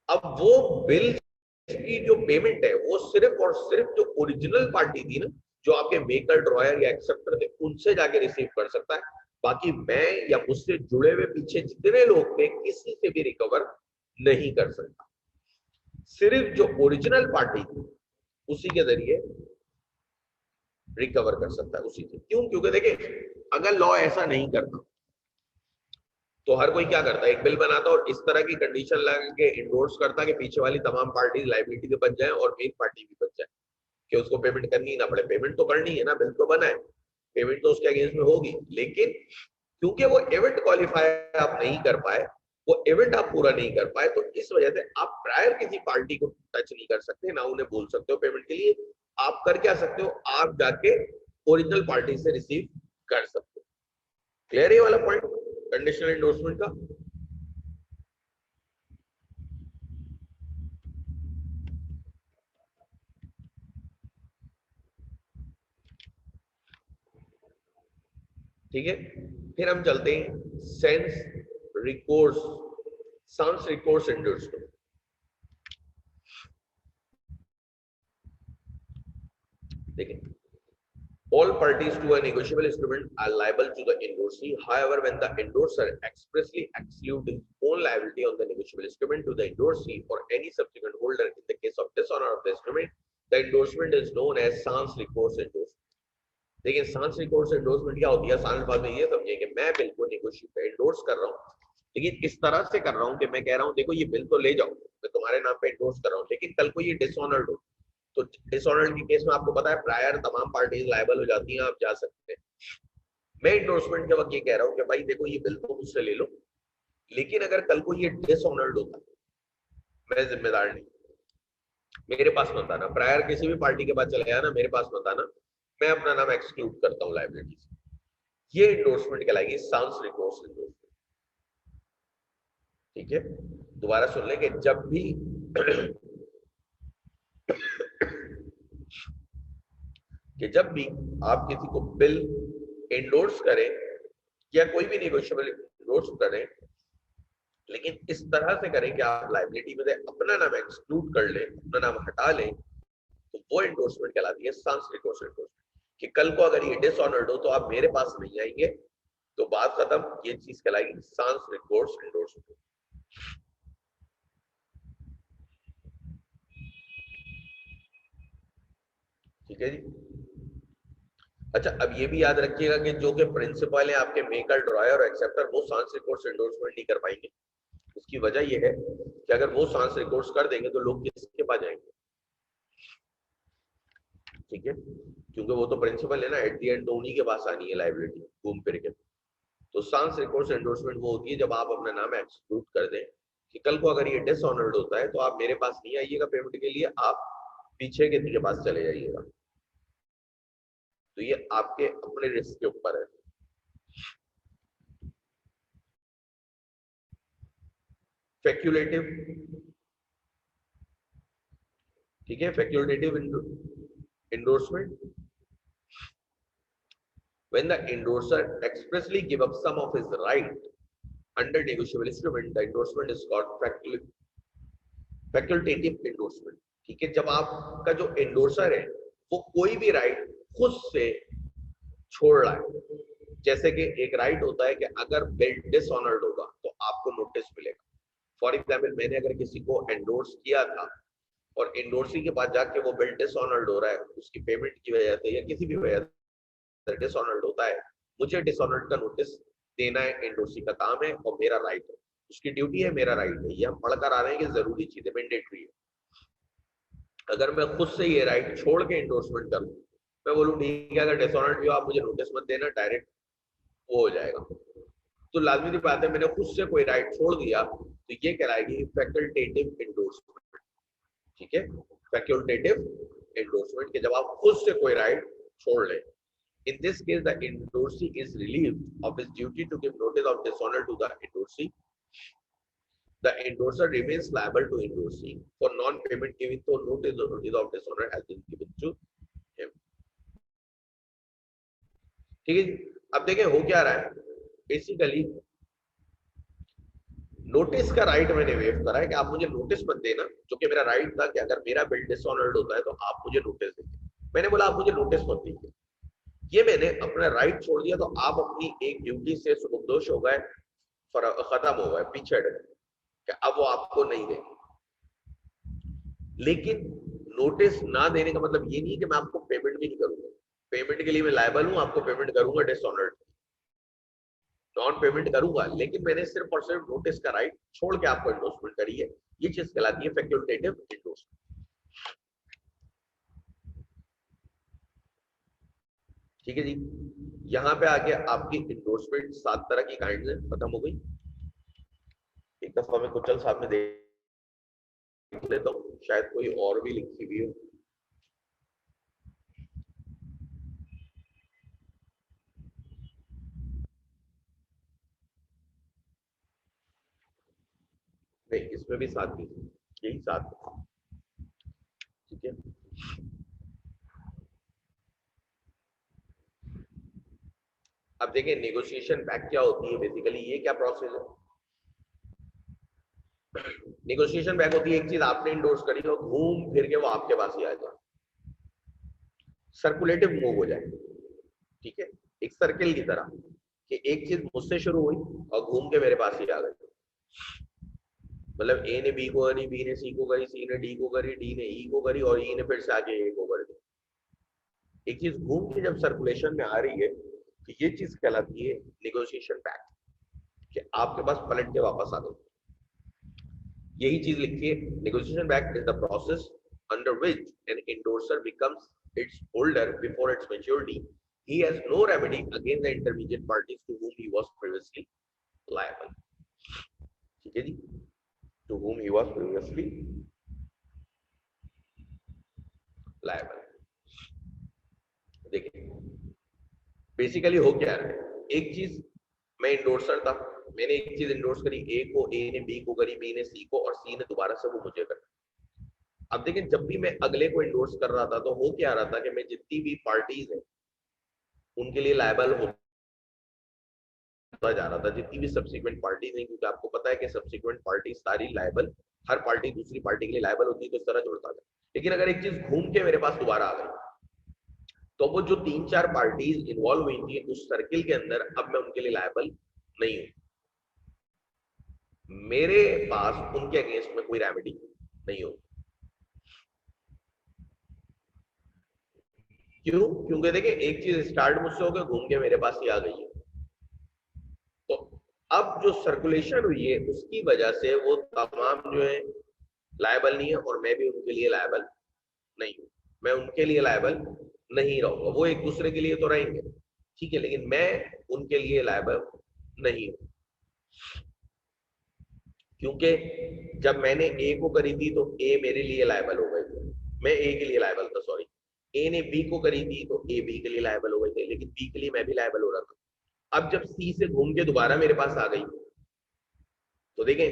S1: अब वो बिल की जो पेमेंट है वो सिर्फ और सिर्फ जो ओरिजिनल पार्टी थी ना, जो आपके मेकर, ड्रॉयर या एक्सेप्टर थे, उनसे जाके रिसीव कर सकता है। बाकी मैं या मुझसे जुड़े हुए पीछे जितने लोग थे किसी से भी रिकवर नहीं कर सकता, सिर्फ जो ओरिजिनल पार्टी थी उसी के जरिए रिकवर कर सकता है उसी से। क्यों? क्योंकि देखिए अगर लॉ ऐसा नहीं करता तो हर कोई क्या करता है, एक बिल बनाता और इस तरह की कंडीशन लगा के इंडोर्स करता कि पीछे वाली तमाम पार्टी लायबिलिटी से बच जाए और मेन पार्टी भी बच जाए, कि उसको पेमेंट करनी ही ना पड़े। पेमेंट तो करनी है ना, बिल तो बना है, पेमेंट तो उसके अगेंस्ट में होगी, लेकिन क्योंकि वो इवेंट क्वालिफाई आप नहीं कर पाए, वो इवेंट आप पूरा नहीं कर पाए, तो इस वजह से आप प्रायर किसी पार्टी को टच नहीं कर सकते, ना उन्हें बोल सकते हो पेमेंट के लिए। आप कर क्या सकते हो, आप जाके ओरिजिनल पार्टी से रिसीव कर सकते हो। क्लियर है वाला पॉइंट कंडीशनल एंडोर्समेंट का? ठीक है, फिर हम चलते हैं sense recourse, sans recourse endorsement. देखिए, all parties to a negotiable instrument are liable to the endorsee. However, when the endorser expressly excludes his own liability on the negotiable instrument to the endorsee or any subsequent holder in the case of dishonor of the instrument, the endorsement is known as sans recourse endorsement. देखिए, sans recourse endorsement क्या होती है? आसान बात में ये समझिए कि मैं बिल को नेगोशिएट एंडोर्स कर रहा हूँ, लेकिन इस तरह से कर रहा हूँ कि मैं कह रहा हूँ देखो ये बिल तो ले जाओ, मैं तुम्हारे नाम पे एंडोर्स कर रहा हूँ, लेकिन कल को ये डिसऑनर्ड हो तो डिसऑनर्ड के केस में आपको पता है प्रायर तमाम पार्टीज लायबल हो जाती हैं, आप जा सकते हैं। मैं एंडोर्समेंट के वक्त ये कह रहा हूँ कि भाई देखो ये बिल तो मुझसे ले लो, लेकिन अगर कल को ये डिसऑनर्ड होता मैं जिम्मेदार नहीं, मेरे पास मत आना, प्रायर किसी भी पार्टी के पास चले आना, मेरे पास मत आना, मैं अपना नाम एक्सक्लूड करता हूँ लायबिलिटी से। ये एंडोर्समेंट कहलाएगी सांस रिकोर्स एंडोर्समेंट। ठीक है, दोबारा सुन लें कि जब भी आप किसी को बिल एंडोर्स करें या कोई भी नेगोशिएबल एंडोर्स करें, लेकिन इस तरह से करें कि आप लायबिलिटी में से अपना नाम एक्सक्लूड कर लें, अपना नाम हटा लें, तो वो एंडोर्समेंट कहलाती है सांस रिकोर्स एंडोर्समेंट। कि कल को अगर ये डिसऑनर्ड हो तो आप मेरे पास नहीं आएंगे, तो बात खत्म, ये चीज कहलाएगी सांस रिकोर्स एंडोर्समेंट। ठीक है जी। अच्छा, अब ये भी याद रखिएगा कि जो कि प्रिंसिपल है आपके मेकर, ड्रॉयर और एक्सेप्टर, वो सांस रिकोर्स एंडोर्समेंट नहीं कर पाएंगे। उसकी वजह ये है कि अगर वो सांस रिकोर्स कर देंगे तो लोग किसके पास जाएंगे? ठीक है, क्योंकि वो तो प्रिंसिपल है ना, एट दी एंड तो उन्हीं के पास आनी है लायबिलिटी घूम फिर के। तो सांस रिकोर्स एंडोर्समेंट वो होती है जब आप अपना नाम एक्सक्लूड कर दें कि कल को अगर ये डिसऑनर्ड होता है तो आप मेरे पास नहीं आइएगा पेमेंट के लिए, आप पीछे किसी के पास चले जाइएगा। तो ये आपके अपने रिस्क के ऊपर है। फैक्यूलेटिव, ठीक है, फैक्यूलेटिव endorsement, when the endorser expressly give up some of his right under negotiable instrument, the endorsement is called facultative endorsement। ठीक है, जब आपका जो एंडोर्सर है वो कोई भी राइट खुद से छोड़ रहा है, जैसे कि एक राइट होता है कि अगर बिल डिसऑनर्ड होगा तो आपको नोटिस मिलेगा। फॉर एग्जाम्पल, मैंने अगर किसी को एंडोर्स किया था और एंडोर्सी के बाद जाके वो बिल डिसऑनर्ड हो रहा है, उसकी पेमेंट की वजह से या किसी भी वजह से डिसऑनर्ड होता है, मुझे डिसऑनर्ड का नोटिस देना है, एंडोर्सी का काम है और मेरा राइट है, उसकी ड्यूटी है, मेरा राइट है। ये हम पढ़कर आ रहे हैं कि जरूरी चीज है, मैंडेटरी है। अगर मैं खुद से ये राइट छोड़ के एंडोर्समेंट करूं, मैं बोलूं ठीक है अगर डिसऑनर्ड भी हो आप मुझे नोटिस मत देना, डायरेक्ट वो हो जाएगा, तो लाजमी सी बात है मैंने खुद से कोई राइट छोड़ दिया, तो ये कहलाएगी फैकल्टेटिव एंडोर्समेंट। ठीक है, फैकल्टेटिव एंडोर्समेंट के जब आप खुद से कोई राइट छोड़ लें। In this case, the endorsee is relieved of his duty to give notice of dishonor to the endorsee. The endorser remains liable to endorsee for non-payment even though notice of dishonor has been given to him. ठीक है, अब देखें हो क्या रहा है। Basically notice का right मैंने वेव करा है कि आप मुझे नोटिस मत देना, जो कि मेरा राइट था कि अगर मेरा बिल डिसऑनर्ड होता है तो आप मुझे नोटिस देंगे। मैंने बोला आप मुझे नोटिस मत दीजिए, ये मैंने अपना राइट छोड़ दिया, तो आप अपनी एक ड्यूटी से सुबुकदोश हो गए, खत्म हो गए, पीछे हट गए कि अब वो आपको नहीं देंगे। लेकिन नोटिस ना देने का मतलब ये नहीं कि मैं आपको पेमेंट भी नहीं करूंगा, पेमेंट के लिए मैं लायबल हूं, आपको पेमेंट करूंगा डिसऑनर्ड, नॉन पेमेंट करूंगा, लेकिन मैंने सिर्फ और सिर्फ नोटिस का राइट छोड़ के आपको एंडोर्समेंट करी है। ये चीज कहलाती है फैकल्टेटिव एंडोर्समेंट। ठीक है जी, यहाँ पे आके आपकी एंडोर्समेंट 7 तरह की काइंड है, खत्म हो गई। एक दफा मैं कुचल साहब में देख लेता हूँ, शायद कोई और भी लिखी हुई हो। नहीं, इसमें भी 7 नहीं, यही 7। ठीक है, अब देखिए नेगोशिएशन बैक क्या होती है। बेसिकली ये क्या प्रोसेस है? नेगोशिएशन बैक होती है एक चीज आपने इंडोर्स करी और घूम फिर के वो आपके पास ही आ जाए। सर्कुलेटिव मूव हो जाए, ठीक है, एक सर्किल की तरह, कि एक चीज मुझसे शुरू हुई और घूम के मेरे पास ही आ गई। मतलब ए ने बी को करी, बी ने सी को करी, सी ने डी को करी, डी ने ई को करी और ई ने फिर से आके ए को कर दी। एक चीज घूम के जब सर्कुलेशन में आ रही है तो ये चीज कहलाती है नेगोशिएशन बैक, कि आपके पास पलट के वापस आ गई। यही चीज लिखी है, negotiation back is the process under which an endorser becomes its holder before its maturity. He has no remedy against the intermediate parties to whom he was previously liable. ठीक है जी, to whom he was previously liable. देखिए basically हो क्या रहा है, एक चीज मैं इंडोर्सर था, मैंने एक चीज इंडोर्स करी ए को, ए ने बी को करी, बी ने सी को, और सी ने दोबारा से वो मुझे कर। अब देखिए जब भी मैं अगले को इंडोर्स कर रहा था तो हो क्या रहा था कि मैं जितनी भी पार्टीज है उनके लिए लायबल होता जा रहा था, जितनी भी सब्सिक्वेंट पार्टीज हैं, क्योंकि आपको पता है कि सब्सिक्वेंट पार्टी सारी लायबल, हर पार्टी दूसरी पार्टी के लिए लायबल होती है, तो इस तरह जुड़ता था। लेकिन अगर एक चीज घूम के मेरे पास दोबारा आ गई तो वो जो 3-4 पार्टीज इन्वॉल्व हुई थी उस सर्किल के अंदर, अब मैं उनके लिए लायबल नहीं हूं, मेरे पास उनके अगेंस्ट में कोई रेमेडी नहीं हो। क्यों? क्योंकि देखिए एक चीज स्टार्ट मुझसे होकर घूम के मेरे पास ही आ गई है, तो अब जो सर्कुलेशन हुई है उसकी वजह से वो तमाम जो है लायबल नहीं है, और मैं भी उनके लिए लायबल नहीं हूं, मैं उनके लिए लायबल नहीं रहूंगा। वो एक दूसरे के लिए तो रहेंगे, ठीक है, लेकिन मैं उनके लिए लायबल नहीं हूं। क्योंकि जब मैंने ए को करी थी तो ए मेरे लिए लायबल हो गए थे, मैं ए के लिए लायबल था, सॉरी, ए ने बी को करी थी तो ए बी के लिए लायबल हो गए थे, लेकिन बी के लिए मैं भी लायबल हो रहा था। अब जब सी से घूम के दोबारा मेरे पास आ गई तो देखें,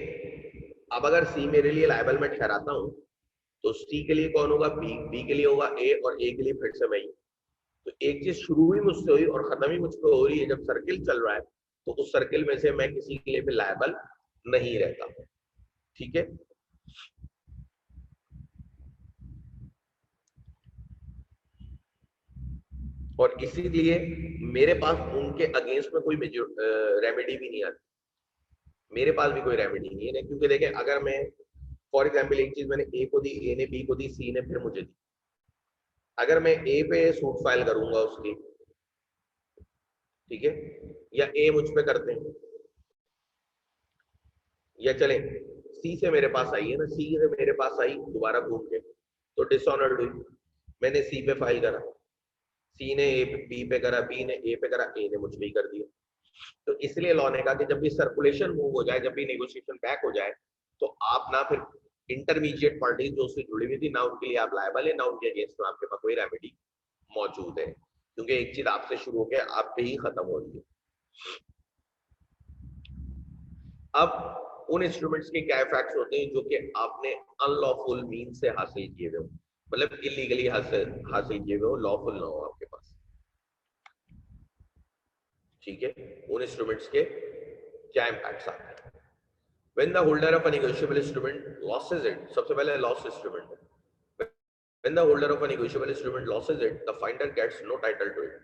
S1: अब अगर सी मेरे लिए लायबल मैं ठहराता हूं तो सी के लिए कौन होगा? बी, बी के लिए होगा ए, और ए के लिए फिर से मैं ही। तो एक चीज शुरू ही मुझसे हुई और खत्म ही मुझ पर हो रही है। जब सर्किल चल रहा है तो उस सर्किल में से मैं किसी के लिए भी लायबल नहीं रहता, ठीक है। और इसीलिए मेरे पास उनके अगेंस्ट में कोई रेमेडी भी नहीं आती, मेरे पास भी कोई रेमेडी नहीं है, क्योंकि देखें अगर मैं फॉर एग्जाम्पल एक चीज मैंने ए को दी, ए ने बी को दी, सी ने फिर मुझे दी, अगर मैं ए पे सूट फाइल करूंगा उसकी, ठीक है, या ए मुझ पे करते हैं, या चले सी से मेरे पास आई है ना, सी से मेरे पास आई दोबारा घूम के तो डिसऑनर्ड हुई, मैंने सी पे फाइल करा, सी ने ए बी पे करा, बी ने ए पे करा, ए ने मुझ पे ही कर दिया। तो इसलिए लॉ ने कहा कि जब भी सर्कुलेशन मूव हो जाए, जब भी नेगोशिएशन बैक हो जाए, तो आप ना फिर इंटरमीडिएट पार्टी जो उससे जुड़ी हुई थी ना उनके लिए आप लायबल है, ना उनके अगेंस्ट में आपके पास कोई रेमेडी मौजूद है, क्योंकि एक चीज आपसे शुरू होकर आप पे ही खत्म हो रही है। अब उन इंस्ट्रूमेंट्स के क्या इफेक्ट्स होते हैं जो कि आपने अनलॉफुल मीन से हासिल किए हुए हो, मतलब इलीगली हासिल किए हुए हो, लॉफुल ना हो आपके पास, ठीक है। उन इंस्ट्रूमेंट्स के क्या इम्पैक्ट्स आते हैं? When the holder of a negotiable instrument loses it, सबसे पहले loss instrument, when the holder of a negotiable instrument loses it, the finder gets no title to it.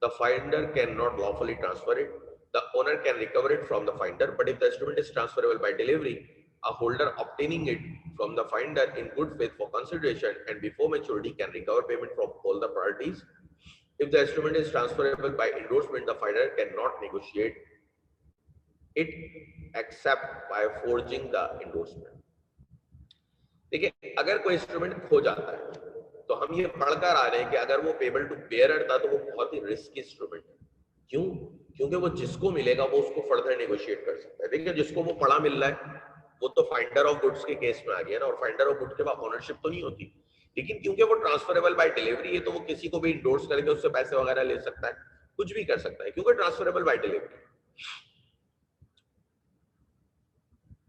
S1: The finder cannot lawfully transfer it. The owner can recover it from the finder, but if the instrument is transferable by delivery, a holder obtaining it from the finder in good faith for consideration and before maturity can recover payment from all the parties. If the instrument is transferable by endorsement, the finder cannot negotiate it except by forging the endorsement. देखिए अगर कोई instrument खो जाता है तो हम ये पढ़कर आ रहे हैं कि अगर वो पेबल टू बेयरर था तो वो बहुत ही रिस्की इंस्ट्रूमेंट है। क्यों? क्योंकि वो जिसको मिलेगा वो उसको फर्दर नेगोशिएट कर सकता है। देखिए जिसको वो पड़ा मिल रहा है वो तो फाइंडर ऑफ गुड्स के केस में आ गया ना, और फाइंडर ऑफ गुड्स के पास ओनरशिप तो नहीं होती, लेकिन क्योंकि वो ट्रांसफरेबल बाय डिलीवरी है तो वो किसी को भी इंडोर्स करके उससे पैसे वगैरह ले सकता है, कुछ भी कर सकता है, क्योंकि ट्रांसफरेबल बाय डिलीवरी।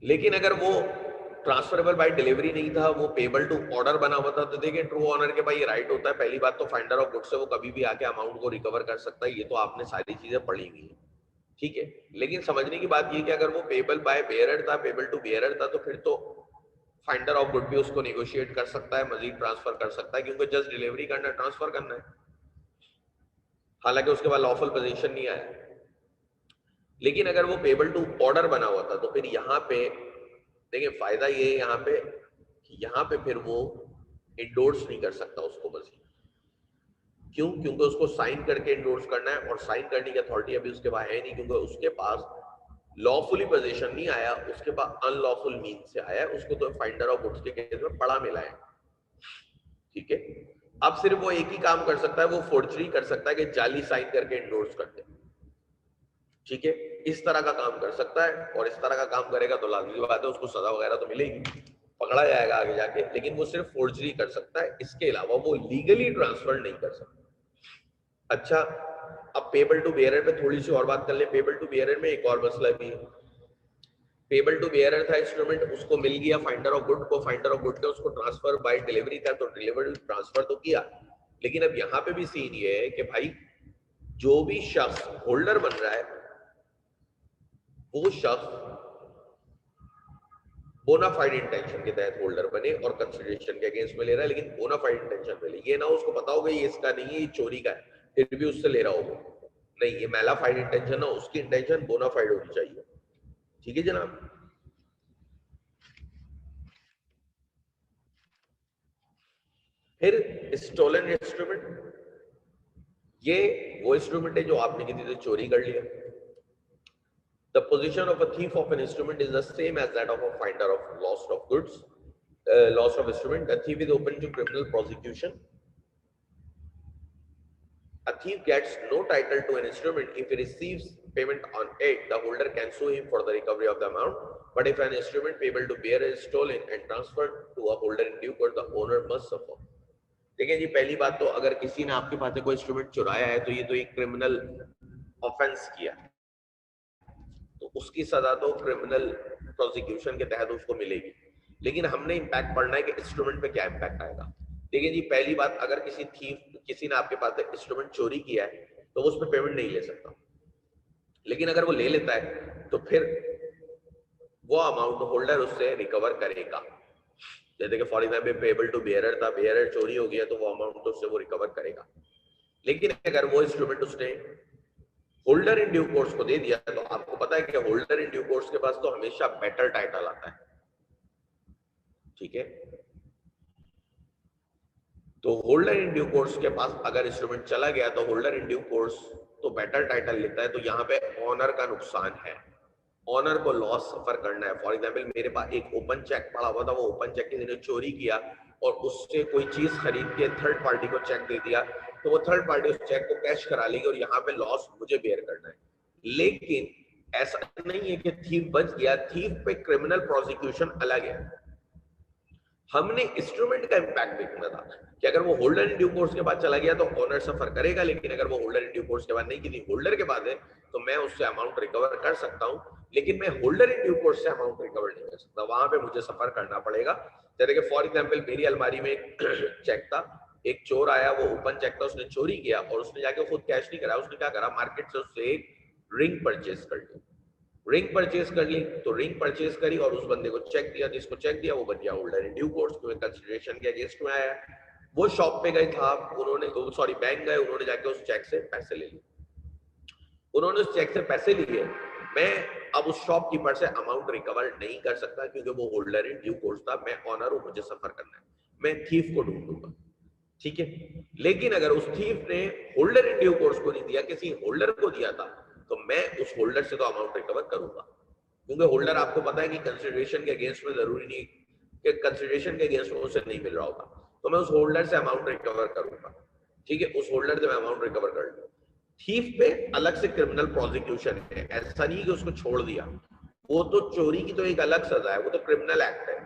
S1: लेकिन अगर वो ट्रांसफरेबल बाय डिलीवरी नहीं था, वो पेबल टू ऑर्डर बना हुआ था, तो देखिए ट्रू ऑनर के पास ये राइट होता है, पहली बात तो फाइंडर ऑफ गुड्स से वो कभी भी आके अमाउंट को रिकवर कर सकता है, ये तो आपने सारी चीजें पढ़ी हुई है, ठीक है। लेकिन समझने की बात ये कि अगर वो पेबल बाय बेयरर था, पेबल टू बेयरर था, तो फिर तो फाइंडर ऑफ गुड भी उसको नेगोशिएट कर सकता है, मजीद ट्रांसफर कर सकता है, क्योंकि जस्ट डिलीवरी करना, ट्रांसफर करना है, हालांकि उसके बाद लॉफुल पोजीशन नहीं आया। लेकिन अगर वो पेबल टू ऑर्डर बना हुआ था तो फिर यहाँ पे देखिए फायदा ये है यहाँ पे कि यहाँ पे फिर वो इंडोर्स नहीं कर सकता उसको मजीद। क्यों? क्योंकि उसको साइन करके इंडोर्स करना है और साइन करने की अथॉरिटी अभी उसके पास है नहीं, क्योंकि उसके पास लॉफुली पोजीशन नहीं आया, उसके पास अनलॉफुल मीन से आया, उसको तो फाइंडर ऑफ गुड्स के केस में पड़ा मिला है। ठीक है, अब सिर्फ वो एक ही काम कर सकता है, वो फोर्जरी कर सकता है कि जाली साइन करके इंडोर्स कर दे। ठीक है, इस तरह का काम कर सकता है, और इस तरह का काम करेगा तो लाजमी बात है उसको सजा वगैरह तो मिलेगी, पकड़ा जाएगा आगे जाके, लेकिन वो सिर्फ फोर्जरी कर सकता है, इसके अलावा वो लीगली ट्रांसफर नहीं कर सकता। अच्छा, अब पेबल टू बेयरर पे थोड़ी सी और बात कर ले। पेबल टू बेयरर में एक और मसला भी है। पेबल टू बेयरर था इंस्ट्रूमेंट, उसको मिल गया फाइंडर ऑफ गुड को, फाइंडर ऑफ गुड का उसको ट्रांसफर बाय डिलीवरी था तो डिलीवरी ट्रांसफर तो किया। लेकिन अब यहाँ पे भी सीन ये है कि भाई जो भी शख्स होल्डर बन रहा है वो शख्स बोनाफाइड इंटेंशन के तहत होल्डर बने और कंसिडरेशन के अगेंस्ट में ले रहा है, लेकिन बोनाफाइड इंटेंशन पे ले। ये ना उसको पता होगा ये इसका नहीं है, ये चोरी का है, फिर भी उससे ले रहा होगा। नहीं, ये मैलाफाइड इंटेंशन ना, उसकी इंटेंशन बोनाफाइड होनी चाहिए। ठीक है जनाब। फिर स्टोलन इंस्ट्रूमेंट, ये वो इंस्ट्रूमेंट है जो आपने किसी से चोरी कर लिया। The position of a thief of an instrument is the same as that of a finder of loss of goods, loss of instrument. The thief is open to criminal prosecution. A thief gets no title to an instrument. If he receives payment on it, the holder can sue him for the recovery of the amount. But if an instrument payable to bearer is stolen and transferred to a holder in due course, the owner must suffer. देखिए जी, पहली बात तो अगर किसी ने आपके पास से कोई इंस्ट्रूमेंट चुराया है तो ये तो एक क्रिमिनल ऑफेंस किया, तो उसकी सजा तो क्रिमिनल प्रोसिक्यूशन के तहत उसको मिलेगी। लेकिन हमने इम्पैक्ट पढ़ना है कि इंस्ट्रूमेंट पे क्या इम्पैक्ट आएगा। देखिए जी, पहली बात, अगर किसी ने आपके पास इंस्ट्रूमेंट चोरी किया है तो उस पर पेमेंट नहीं ले सकता। लेकिन अगर वो ले लेता है तो फिर वो अमाउंट होल्डर उससे रिकवर करेगा। जैसे कि for example payable to bearer था, बेयरर चोरी हो गया तो वो अमाउंट उससे वो रिकवर करेगा। लेकिन अगर वो इंस्ट्रूमेंट उसने होल्डर इन ड्यू कोर्स को दे दिया तो आपको पता है कि होल्डर इन ड्यू कोर्स के पास तो हमेशा बेटर टाइटल आता है। ठीक है, तो होल्डर इन ड्यू कोर्स के पास अगर इंस्ट्रूमेंट चला गया तो होल्डर इन ड्यू कोर्स तो बेटर टाइटल लेता है, तो यहाँ पे ऑनर का नुकसान है, ऑनर को लॉस सफर करना है। फॉर एग्जाम्पल मेरे पास एक ओपन चेक पड़ा हुआ था, वो ओपन चेक किसी ने चोरी किया और उससे कोई चीज खरीद के थर्ड पार्टी को चेक दे दिया, तो वो थर्ड पार्टी उस चेक को कैश करा लेगी और यहाँ पे लॉस मुझे बेयर करना है। लेकिन ऐसा नहीं है कि थीफ बच गया, थीफ पे क्रिमिनल प्रोसिक्यूशन अलग है। हमने इंस्ट्रूमेंट का इम्पैक्ट देखना था कि अगर वो होल्डर इन ड्यू कोर्स के बाद चला गया तो ओनर सफर करेगा, लेकिन अगर वो होल्डर इन ड्यू कोर्स के बाद नहीं, किसी होल्डर के बाद है, तो मैं उससे अमाउंट रिकवर कर सकता हूं, लेकिन मैं होल्डर इन ड्यू कोर्स से अमाउंट रिकवर नहीं कर सकता, वहां पे मुझे सफर करना पड़ेगा। जैसे कि फॉर एग्जाम्पल मेरी अलमारी में एक चेक था, एक चोर आया, वो ओपन चेक था, उसने चोरी किया और उसने जाके खुद कैश नहीं करा, उसने क्या करा, मार्केट से उससे एक रिंग परचेज कर ली। रिंग परचेज कर ली तो रिंग परचेज करी और उस बंदे को चेक दिया, जिसको चेक दिया वो बन गया होल्डर इन ड्यू कोर्स, क्योंकि कंसीडरेशन के अगेंस्ट में आया। वो शॉप पे गए था, उन्होंने सॉरी बैंक गए, उन्होंने जाके उस चेक से पैसे ले लिए, उन्होंने उस चेक से पैसे लिए। मैं अब उस शॉपकीपर से अमाउंट रिकवर नहीं कर सकता क्योंकि वो होल्डर इन ड्यू कोर्स था, मैं ऑनर हूं, मुझे सफर करना है, मैं थीफ को ढूंढूंगा। ठीक है, लेकिन अगर उस थीफ ने होल्डर इन ड्यू कोर्स को नहीं दिया, किसी होल्डर को दिया था, तो मैं उस होल्डर से तो अमाउंट रिकवर करूंगा, क्योंकि होल्डर आपको पता है कि कंसिडरेशन के अगेंस्ट में जरूरी नहीं कि कंसिडरेशन के अगेंस्ट में उसे नहीं मिल रहा होगा, तो मैं उस होल्डर से अमाउंट रिकवर करूंगा। ठीक है, उस होल्डर से मैं अमाउंट रिकवर कर लूँ। थीफ पे अलग से क्रिमिनल प्रोसिक्यूशन है, ऐसा नहीं कि उसको छोड़ दिया, वो तो चोरी की तो एक अलग सजा है, वो तो क्रिमिनल एक्ट है,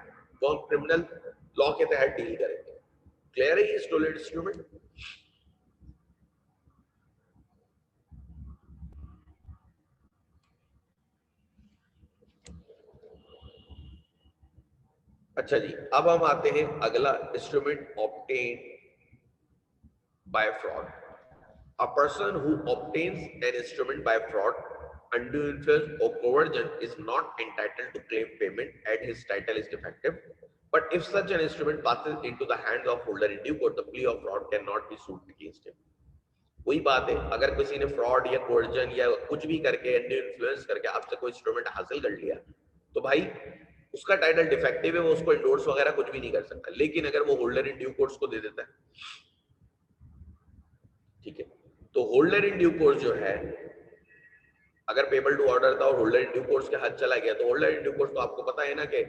S1: वो हम क्रिमिनल लॉ के तहत डील करेंगे। क्लियर है ये स्टोलन इंस्ट्रूमेंट? अच्छा जी, अब हम आते हैं अगला instrument obtain bye fraud. A person who obtains an instrument by fraud, undue influence, or coercion is not entitled to claim payment as his title is defective. But if such an instrument passes into the hands of holder in due course, the plea of fraud cannot be sued against him. वही बात है, अगर किसी ने fraud या coercion या कुछ भी करके इन्फ्लुएंस करके आपसे कोई इंस्ट्रूमेंट हासिल कर लिया, तो भाई उसका टाइटल डिफेक्टिव है, वो उसको इंडोर्स वगैरह कुछ भी नहीं कर सकता। लेकिन अगर वो होल्डर इन ड्यू कोर्स को दे देता है, ठीक है, तो होल्डर इन ड्यू कोर्स जो है, अगर पेबल टू ऑर्डर था और होल्डर इन ड्यू कोर्स के हाथ चला गया, तो होल्डर इन ड्यू कोर्स तो आपको पता है ना कि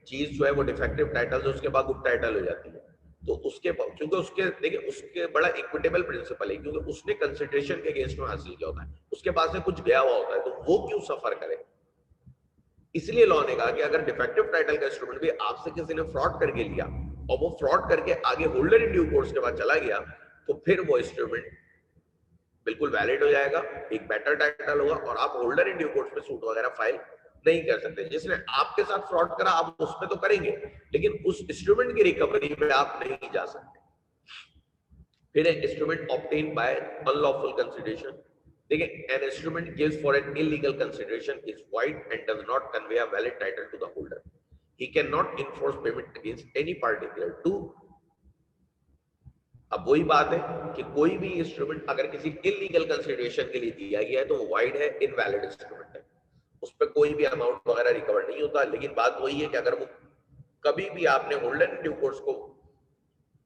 S1: चीज जो है वो डिफेक्टिव टाइटल से उसके बाद गुड टाइटल हो जाती है। तो उसके क्योंकि उसके देखिए उसके बड़ा इक्विटेबल प्रिंसिपल है, क्योंकि उसने कंसिडरेशन के अगेंस्ट में हासिल किया होता है, उसके पास से कुछ गया हुआ होता है, तो वो क्यों सफर करे। इसलिए लॉ ने कहा कि अगर डिफेक्टिव टाइटल का इंस्ट्रूमेंट भी आपसे किसी ने फ्रॉड करके लिया और वो फ्रॉड करके आगे होल्डर इन ड्यू कोर्स के बाद चला गया, तो फिर वो इंस्ट्रूमेंट बिल्कुल वैलिड हो जाएगा, एक बेटर टाइटल होगा और आप होल्डर इन ड्यू कोर्स पे सूट वगैरह फाइल नहीं कर सकते। जिसने आपके साथ फ्रॉड करा आप उस पे तो करेंगे, लेकिन उस इंस्ट्रूमेंट की रिकवरी पे आप नहीं जा सकते। फिर instrument obtain bye unlawful consideration, देखिए an instrument gives for an illegal consideration is void and does not convey a valid title to the holder. He cannot enforce payment against any particular to। अब वही बात है कि कोई भी instrument अगर किसी इलीगल कंसिडरेशन के लिए दिया गया है तो वो वाइड है, इनवैलिड इंस्ट्रूमेंट है, उस पर कोई भी अमाउंट वगैरह रिकवर नहीं होता। लेकिन बात वही है कि अगर वो कभी भी आपने होल्डर इन ड्यू कोर्स को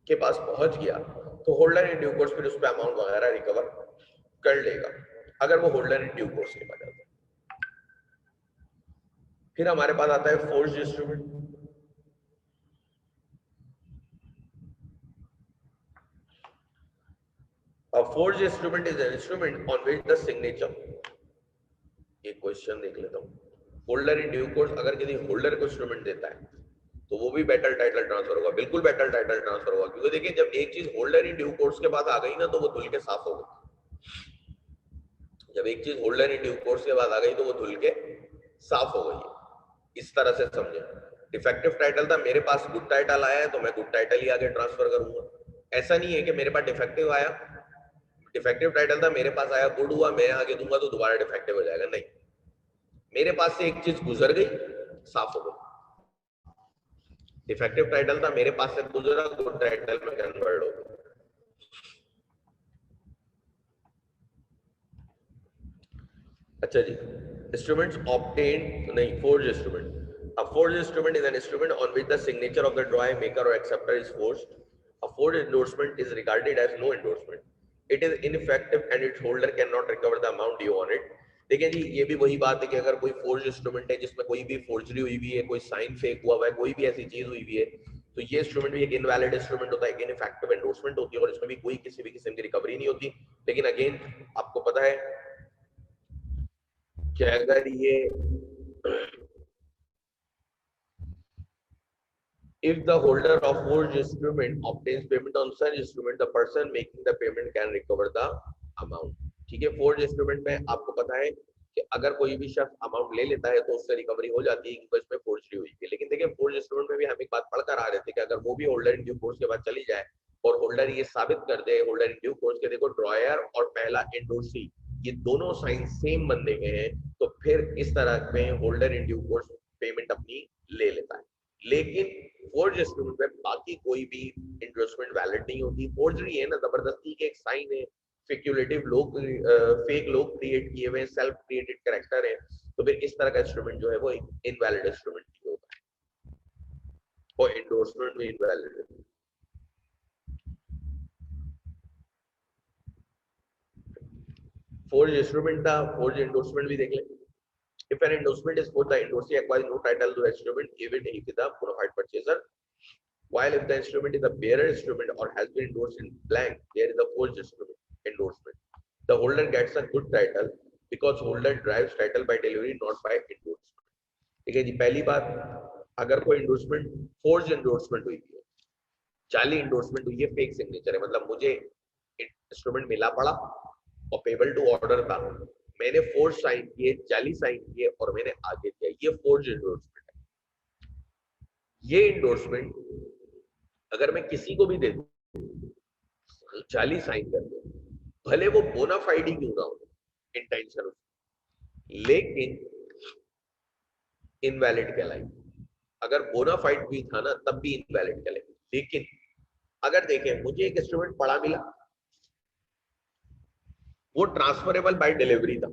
S1: के पास पहुंच गया, तो होल्डर इन ड्यू कोर्स फिर उस पर अमाउंट वगैरह रिकवर कर लेगा, अगर वो होल्डर इन ड्यू कोर्स के पास जाता है। फिर हमारे पास आता है forged instrument. A forged instrument is an instrument on which the signature, एक क्वेश्चन देख लेता हूँ। होल्डर इन ड्यू कोर्स अगर किसी होल्डर को इंस्ट्रूमेंट देता है तो वो भी बेटर टाइटल ट्रांसफर होगा, बिल्कुल बेटर टाइटल ट्रांसफर होगा, क्योंकि देखिए जब एक चीज होल्डर इन ड्यू कोर्स के बाद आ गई ना तो वो धुल के साफ हो गई। जब एक चीज होल्डर इन ड्यू कोर्स के बाद आ गई तो वो धुल के साफ हो गई। इस तरह से समझे, डिफेक्टिव टाइटल था, मेरे पास गुड टाइटल आया है तो मैं गुड टाइटल ही आगे ट्रांसफर करूंगा। ऐसा नहीं है कि मेरे पास डिफेक्टिव आया, डिफेक्टिव टाइटल था, मेरे पास आया, गुड हुआ, मैं आगे दूंगा तो दोबारा डिफेक्टिव हो जाएगा, नहीं, मेरे पास से एक चीज गुजर गई, साफ हो गई। डिफेक्टिव टाइटल था, मेरे पास से गुजरा, गुड टाइटल में कन्वर्ट हो गया। अच्छा जी, इंस्ट्रूमेंट्स ऑब्टेन्ड नहीं, forged instrument. A forged instrument is an instrument on which the signature of the drawing maker or acceptor is forged. A forged endorsement is regarded as no endorsement. It is ineffective and its holder cannot recover the amount due on it. देखिए जी, ये भी वही बात है कि अगर कोई forge instrument है जिसमें कोई भी फोर्जरी हुई हुई है, कोई साइन फेक हुआ हुआ है, कोई भी ऐसी चीज हुई हुई है, तो ये इंस्ट्रूमेंट भी एक इनवैलिड इंस्ट्रूमेंट होता है, एक इनफेक्टिव एंडोर्समेंट होती है और इसमें भी कोई किसी भी किस्म की रिकवरी नहीं होती। लेकिन अगेन आपको पता है कि अगर ये if the holder of forged instrument obtains payment on such instrument, the person making the payment can recover the amount। ठीक है, फोर्ज इंस्ट्रूमेंट में आपको पता है कि अगर कोई भी शख्स अमाउंट ले लेता है तो उससे रिकवरी हो जाती है क्योंकि इसमें फोर्जरी हुई है। लेकिन देखिए फोर्ज इंस्ट्रूमेंट में भी हम एक बात पढ़कर आ रहे थे कि अगर वो भी होल्डर इन ड्यू कोर्स के बाद चली जाए और होल्डर ये साबित कर दे, होल्डर इन ड्यू कोर्स के देखो ड्रॉयर और पहला एंडोर्सी ये दोनों साइन सेम बंदे के हैं, तो फिर इस तरह में holder in due course payment अपनी ले लेता है। लेकिन फोर्ज इंस्ट्रूमेंट में बाकी कोई भी इंडोर्समेंट वैलिड नहीं होती। फोर्जरी है ना, जबरदस्ती के एक साइन है, स्पेक्युलेटिव लोग, फेक लोग क्रिएट किए हुए, सेल्फ क्रिएटेड कैरेक्टर है, तो फिर इस तरह का इंस्ट्रूमेंट जो है वो इनवैलिड इंस्ट्रूमेंट नहीं होता है और इंडोर्समेंट भी इनवैलिड है। फोर्ज इंस्ट्रूमेंट था, फोर्ज इंडोर्समेंट भी देख लें। If an endorsement is forged, the endorsee acquires no title to the instrument, even if the bona fide purchaser. While if the instrument is a bearer instrument or has been endorsed in blank, there is a forged instrument endorsement. The holder gets a good title because holder drives title by delivery, not by endorsement. ठीक है जी, पहली बात, अगर कोई endorsement forged endorsement हुई है, जाली endorsement हुई है, फेक सिग्नेचर है, मतलब मुझे इंस्ट्रूमेंट मिला पड़ा और पेबल टू ऑर्डर था, मैंने फोर्ज साइन किए, जाली साइन किए और मैंने आगे दिया, ये फोर्ज इंडोर्समेंट है। ये इंडोर्समेंट अगर मैं किसी को भी दे दूं जाली साइन कर दे, भले वो बोनाफाइड ही क्यों ना हो इंटेंशन, लेकिन इनवैलिड कहलाएगी। अगर बोनाफाइड भी था ना तब भी इनवैलिड कहलाएगी। लेकिन अगर देखें मुझे एक इंस्ट्रूमेंट पड़ा मिला, वो ट्रांसफरेबल बाय डिलीवरी था।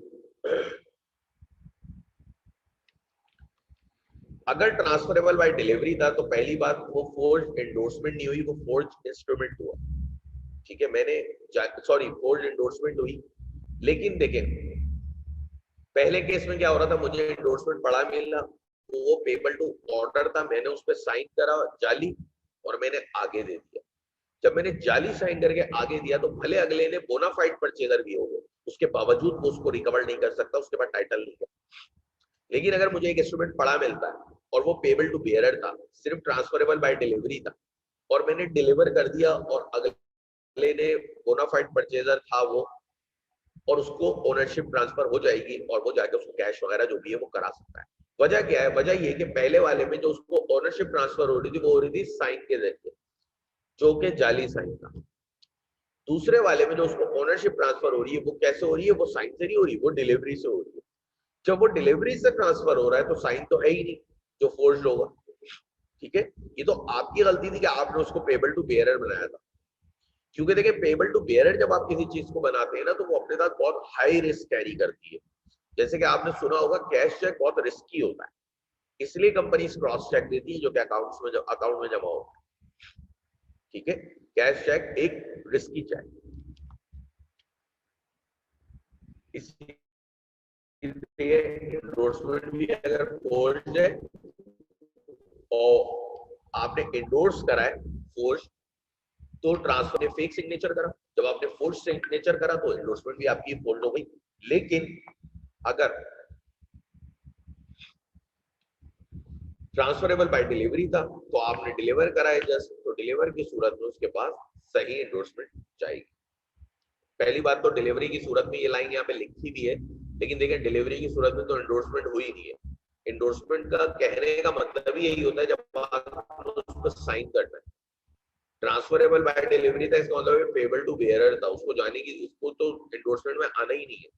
S1: अगर ट्रांसफरेबल बाय डिलीवरी था तो पहली बात वो फोर्ज एंडोर्समेंट नहीं हुई, वो फोर्ज इंस्ट्रूमेंट हुआ। ठीक है, मैंने सॉरी फोर्ज एंडोर्समेंट हुई। लेकिन देखें पहले केस में क्या हो रहा था, मुझे एंडोर्समेंट बड़ा मिला तो वो पेबल टू ऑर्डर था, मैंने उस पर साइन करा जाली और मैंने आगे दे दिया। जब मैंने जाली साइन करके आगे दिया तो भले अगले ने बोनाफाइड परचेजर भी हो गए, उसके बावजूद वो उसको रिकवर नहीं कर सकता, उसके बाद टाइटल नहीं कर। लेकिन अगर मुझे एक इंस्ट्रूमेंट पड़ा मिलता है और वो पेबल टू बेयरर था, सिर्फ ट्रांसफरेबल बाय डिलीवरी था और मैंने डिलीवर कर दिया और अगले ने बोनाफाइड परचेजर था वो, और उसको ओनरशिप ट्रांसफर हो जाएगी और वो जाके उसको कैश वगैरह जो भी है वो करा सकता है। वजह क्या है? वजह ये कि पहले वाले में जो उसको ओनरशिप ट्रांसफर हो रही थी वो हो रही थी साइन के जरिए, जो कि जाली साइन था। दूसरे वाले में जो उसको ओनरशिप ट्रांसफर हो रही है वो कैसे हो रही है? वो साइन से नहीं हो रही, वो डिलीवरी से हो रही है। जब वो डिलीवरी से ट्रांसफर हो रहा है तो साइन तो है ही नहीं जो फोर्स्ड होगा। ठीक है, ये तो आपकी गलती थी कि आपने उसको पेबल टू बेयरर बनाया था। क्योंकि देखिए पेबल टू बेयरर जब आप किसी चीज को बनाते हैं ना तो वो अपने साथ बहुत हाई रिस्क कैरी करती है। जैसे कि आपने सुना होगा कैश चेक बहुत रिस्की होता है, इसलिए कंपनी क्रॉस चेक देती है जो कि अकाउंट में जमा होता है। ठीक है, कैश चेक एक रिस्की चेक, इसलिए एंडोर्समेंट भी अगर फोर्स्ड है और आपने एंडोर्स करा है फोर्स, तो ट्रांसफर ने फेक सिग्नेचर करा। जब आपने फोर्स सिग्नेचर करा तो एंडोर्समेंट भी आपकी फोल्ड हो गई। लेकिन अगर ट्रांसफरेबल बाय डिलीवरी था तो आपने डिलीवर करा है जस्ट, तो डिलीवर की सूरत में उसके पास सही एंडोर्समेंट जाएगी। पहली बात तो डिलीवरी की सूरत में ये लाइन यहाँ पे लिखी भी है, लेकिन देखिए डिलीवरी की सूरत में तो एंडोर्समेंट हुई नहीं है। एंडोर्समेंट का कहने का मतलब ही यही होता है जब आप उस पर साइन करना है। ट्रांसफरेबल बाय डिलीवरी था, इसका मतलब पेबल टू बेयरर था, उसको जाने की, उसको तो एंडोर्समेंट में आना ही नहीं है।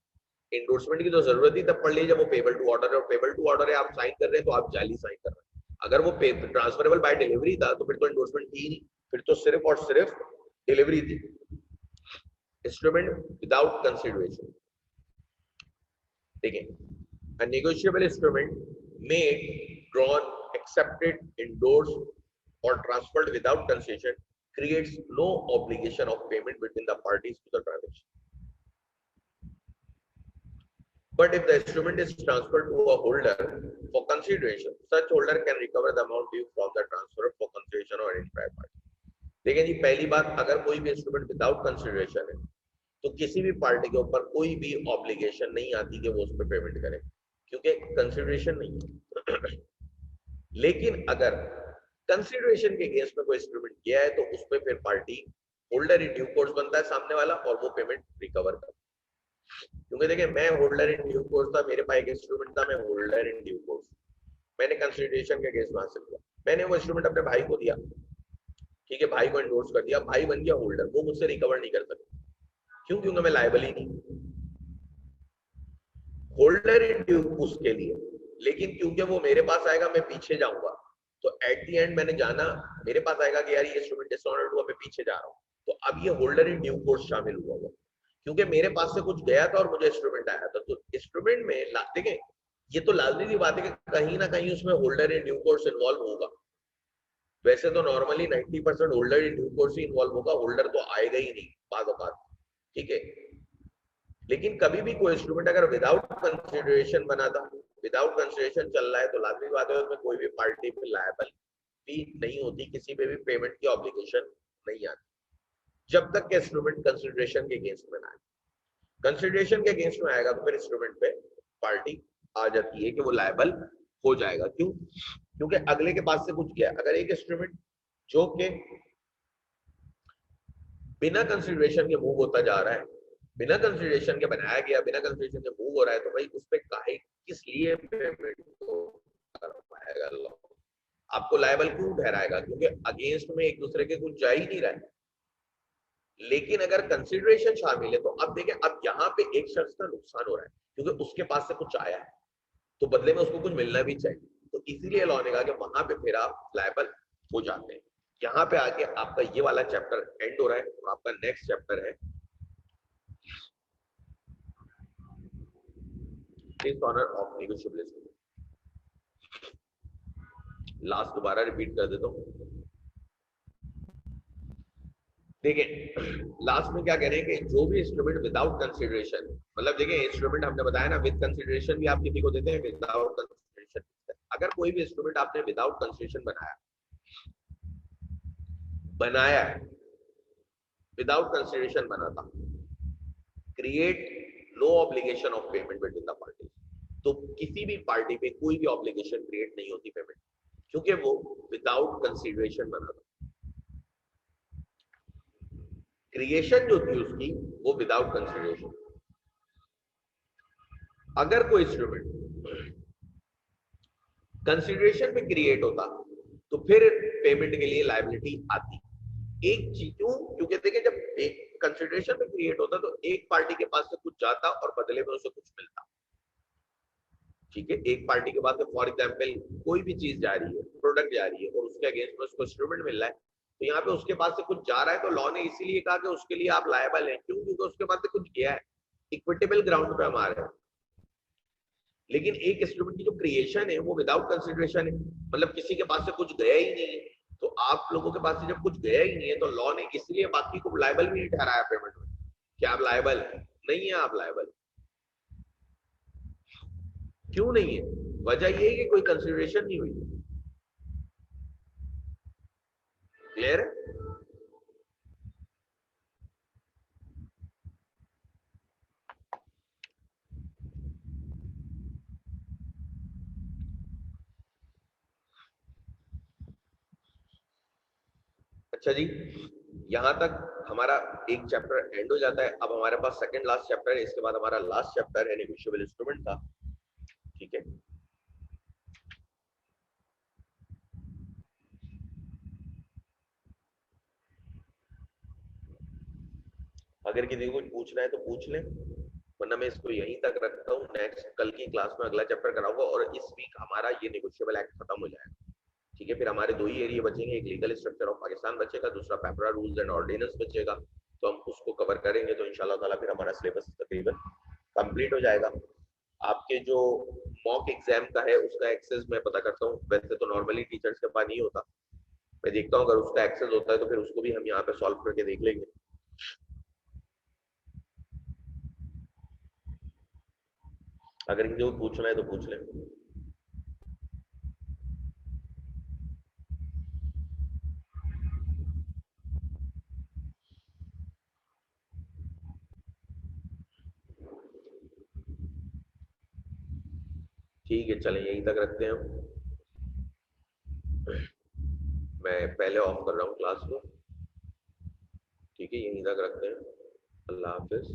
S1: एंडोर्समेंट की तो जरूरत ही तब पड़ रही है जब वो पेबल टू ऑर्डर है, और पेबल टू ऑर्डर है आप साइन कर रहे हैं तो आप जाली साइन कर रहे हैं। अगर वो ट्रांसफरेबल बाय डिलीवरी था तो फिर तो एंडोर्समेंट थी ही नहीं, फिर तो सिर्फ और सिर्फ डिलीवरी थी। इंस्ट्रूमेंट विदाउट कंसिडरेशन, देखिए a negotiable instrument made, drawn, accepted, endorsed or transferred without concession creates no obligation of payment between the parties to the transaction. But if the instrument is transferred to a holder for consideration, such holder can recover the amount due from the transfer for consideration or any prior party. देखिए जी, पहली बात, अगर कोई भी instrument without consideration है तो किसी भी पार्टी के ऊपर कोई भी ऑब्लिगेशन नहीं आती कि वो उस पर पेमेंट करे, क्योंकि कंसिडरेशन नहीं है। लेकिन अगर कंसिडरेशन के केस में कोई इंस्ट्रूमेंट किया है तो उसमें फिर party holder in due course बनता है सामने वाला, और वो पेमेंट रिकवर करता है। क्योंकि देखिए मैं होल्डर इन ड्यू कोर्स था, मेरे पास एक इंस्ट्रूमेंट था, मैं होल्डर इन ड्यू कोर्स, मैंने कंसिडरेशन के केस में हासिल किया, मैंने वो इंस्ट्रूमेंट अपने भाई को दिया। ठीक है, भाई को एंडोर्स कर दिया, भाई बन गया होल्डर, वो मुझसे रिकवर नहीं कर सकता। क्यों? क्योंकि मैं लायबल ही नहीं, होल्डर इन ड्यू उसके लिए। लेकिन क्योंकि वो मेरे पास आएगा, मैं पीछे जाऊंगा, तो एट द एंड मैंने जाना, मेरे पास आएगा कि यार ये इंस्ट्रूमेंट डिसऑनर्ड हुआ, मैं पीछे जा रहा हूँ, तो अब ये होल्डर इन ड्यू कोर्स शामिल हुआ हुआ, क्योंकि मेरे पास से कुछ गया था और मुझे इंस्ट्रूमेंट आया था। तो इंस्ट्रूमेंट में देखें, ये तो लाजमी सी बात है कि कहीं ना कहीं उसमें holder in due course involve होगा। वैसे तो normally 90% holder in due course he involve होगा, होल्डर तो आएगा ही नहीं बाद औकात। ठीक है, लेकिन कभी भी कोई इंस्ट्रूमेंट अगर विदाउट कंसिडरेशन बना था, विदाउट कंसिडरेशन चल रहा है, तो लाजमी बात है उसमें कोई भी पार्टी पे लायबल भी नहीं होती, किसी पे भी पेमेंट की ऑब्लिगेशन नहीं आती, जब तक के इंस्ट्रूमेंट कंसिडरेशन के अगेंस्ट में ना आए। कंसिडरेशन के अगेंस्ट में आएगा तो फिर इंस्ट्रूमेंट पे पार्टी आ जाती है कि वो लायबल हो जाएगा। क्यों? क्योंकि अगले के पास से कुछ गया। अगर एक इंस्ट्रूमेंट जो कि बिना कंसिडरेशन के मूव होता जा रहा है, बिना कंसिडरेशन के बनाया गया, बिना कंसिडरेशन के मूव हो रहा है, तो भाई उस पर काहे किस लिए पेमेंट कर पाएगा लॉ? आपको लायबल क्यों ठहराएगा? क्योंकि अगेंस्ट में एक दूसरे के कुछ जा ही नहीं रहा है। लेकिन अगर कंसिडरेशन शामिल है तो अब देखें, अब यहाँ पे एक शख्स का नुकसान हो रहा है क्योंकि उसके पास से कुछ आया है, तो बदले में उसको कुछ मिलना भी चाहिए। तो इसीलिए लॉ ने कहा कि वहां पे फिर आप लायबल हो जाते हैं। यहाँ पे आके आपका ये वाला चैप्टर एंड हो रहा है और आपका नेक्स्ट चैप्टर है dishonour of negotiable instrument. Last दोबारा रिपीट कर देता हूँ। देखिए लास्ट में क्या कह रहे हैं कि जो भी इंस्ट्रूमेंट विदाउट कंसिडरेशन, मतलब देखिए इंस्ट्रूमेंट हमने बताया ना, विद कंसिडरेशन भी आप किसी को देते हैं, विदाउट कंसिडरेशन। अगर कोई भी इंस्ट्रूमेंट आपने विदाउट कंसिडरेशन बनाया बनाया विदाउट कंसिडरेशन बना था, create no obligation of payment between the party, तो किसी भी पार्टी पे कोई भी ऑब्लिगेशन क्रिएट नहीं होती पेमेंट, क्योंकि वो विदाउट कंसिडरेशन बना था। क्रिएशन जो थी उसकी वो विदाउट कंसिडरेशन। अगर कोई इंस्ट्रूमेंट कंसिडरेशन पे क्रिएट होता तो फिर पेमेंट के लिए लायबिलिटी आती। एक चीज क्यों, क्योंकि देखिए जब एक कंसिडरेशन पे क्रिएट होता तो एक पार्टी के पास से कुछ जाता और बदले में उसे कुछ मिलता। ठीक है, एक पार्टी के पास से फॉर एग्जाम्पल कोई भी चीज जा रही है, प्रोडक्ट जा रही है और उसके अगेंस्ट में उसको इंस्ट्रूमेंट मिल रहा है, तो यहाँ पे उसके पास से कुछ जा रहा है तो लॉ ने इसीलिए कहा कि उसके लिए आप लायबल हैं। क्यों? क्योंकि उसके पास से कुछ गया है, इक्विटेबल ग्राउंड पे हम आ रहे हैं। लेकिन एक इंस्ट्रूमेंट की जो क्रिएशन है वो विदाउट कंसिडरेशन है, मतलब किसी के पास से कुछ गया ही नहीं है। तो आप लोगों के पास से जब कुछ गया ही नहीं है तो लॉ ने इसलिए बाकी को लायबल भी नहीं ठहराया पेमेंट में, कि आप लायबल नहीं है, आप लायबल। क्यों नहीं है? वजह ये है कि कोई कंसिडरेशन नहीं हुई। क्लियर है? अच्छा जी, यहां तक हमारा एक चैप्टर एंड हो जाता है। अब हमारे पास सेकंड लास्ट चैप्टर है, इसके बाद हमारा लास्ट चैप्टर है नेगोशिएबल इंस्ट्रूमेंट का। ठीक है, अगर किसी को कुछ पूछना है तो पूछ लें, वरना मैं इसको यहीं तक रखता हूँ। नेक्स्ट कल की क्लास में अगला चैप्टर कराऊंगा और इस वीक हमारा ये नेगोशिएबल एक्ट खत्म हो जाएगा। ठीक है, फिर हमारे दो ही एरिया बचेंगे, एक लीगल स्ट्रक्चर ऑफ पाकिस्तान बचेगा, दूसरा पेपरा रूल्स एंड ऑर्डिनेंस बचेगा। तो हम उसको कवर करेंगे तो इंशाल्लाह ताला फिर हमारा सिलेबस तकरीबन कंप्लीट हो जाएगा। आपके जो मॉक एग्जाम का है उसका एक्सेस मैं पता करता हूँ, वैसे तो नॉर्मली टीचर्स के पास नहीं होता, मैं देखता हूँ अगर उसका एक्सेस होता है तो फिर उसको भी हम यहाँ पे सॉल्व करके देख लेंगे। अगर किसी को पूछना है तो पूछ लें। ठीक है, चलें यहीं तक रखते हैं हम। मैं पहले ऑफ कर रहा हूँ क्लास को। ठीक है, यहीं तक रखते हैं। अल्लाह हाफिज।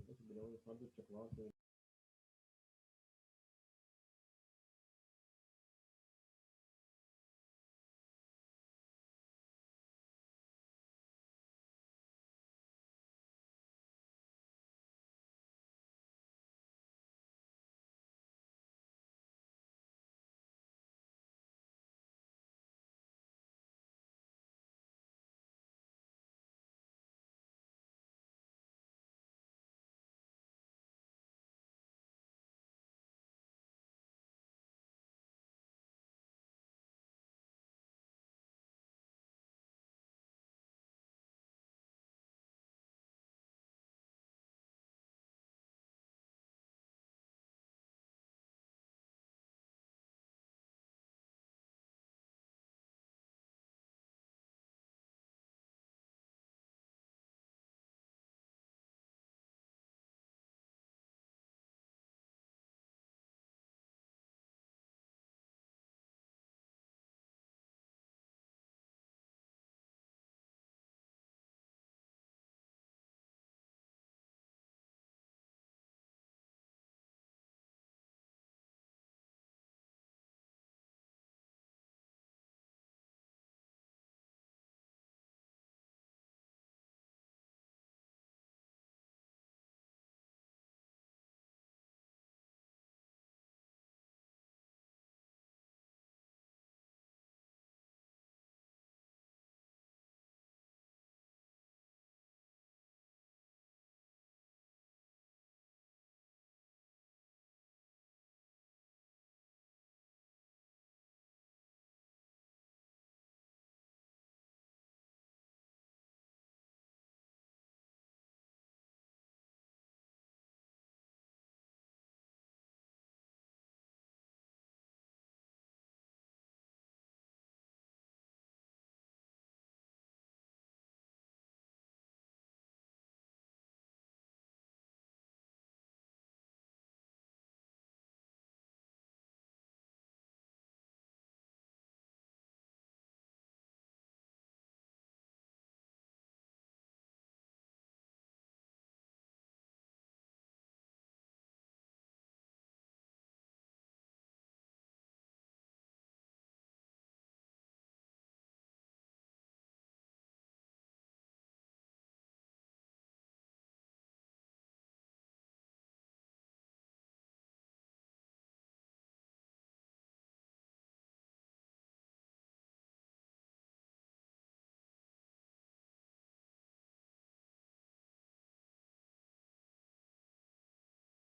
S2: Esse bilhão, ele sabe o que é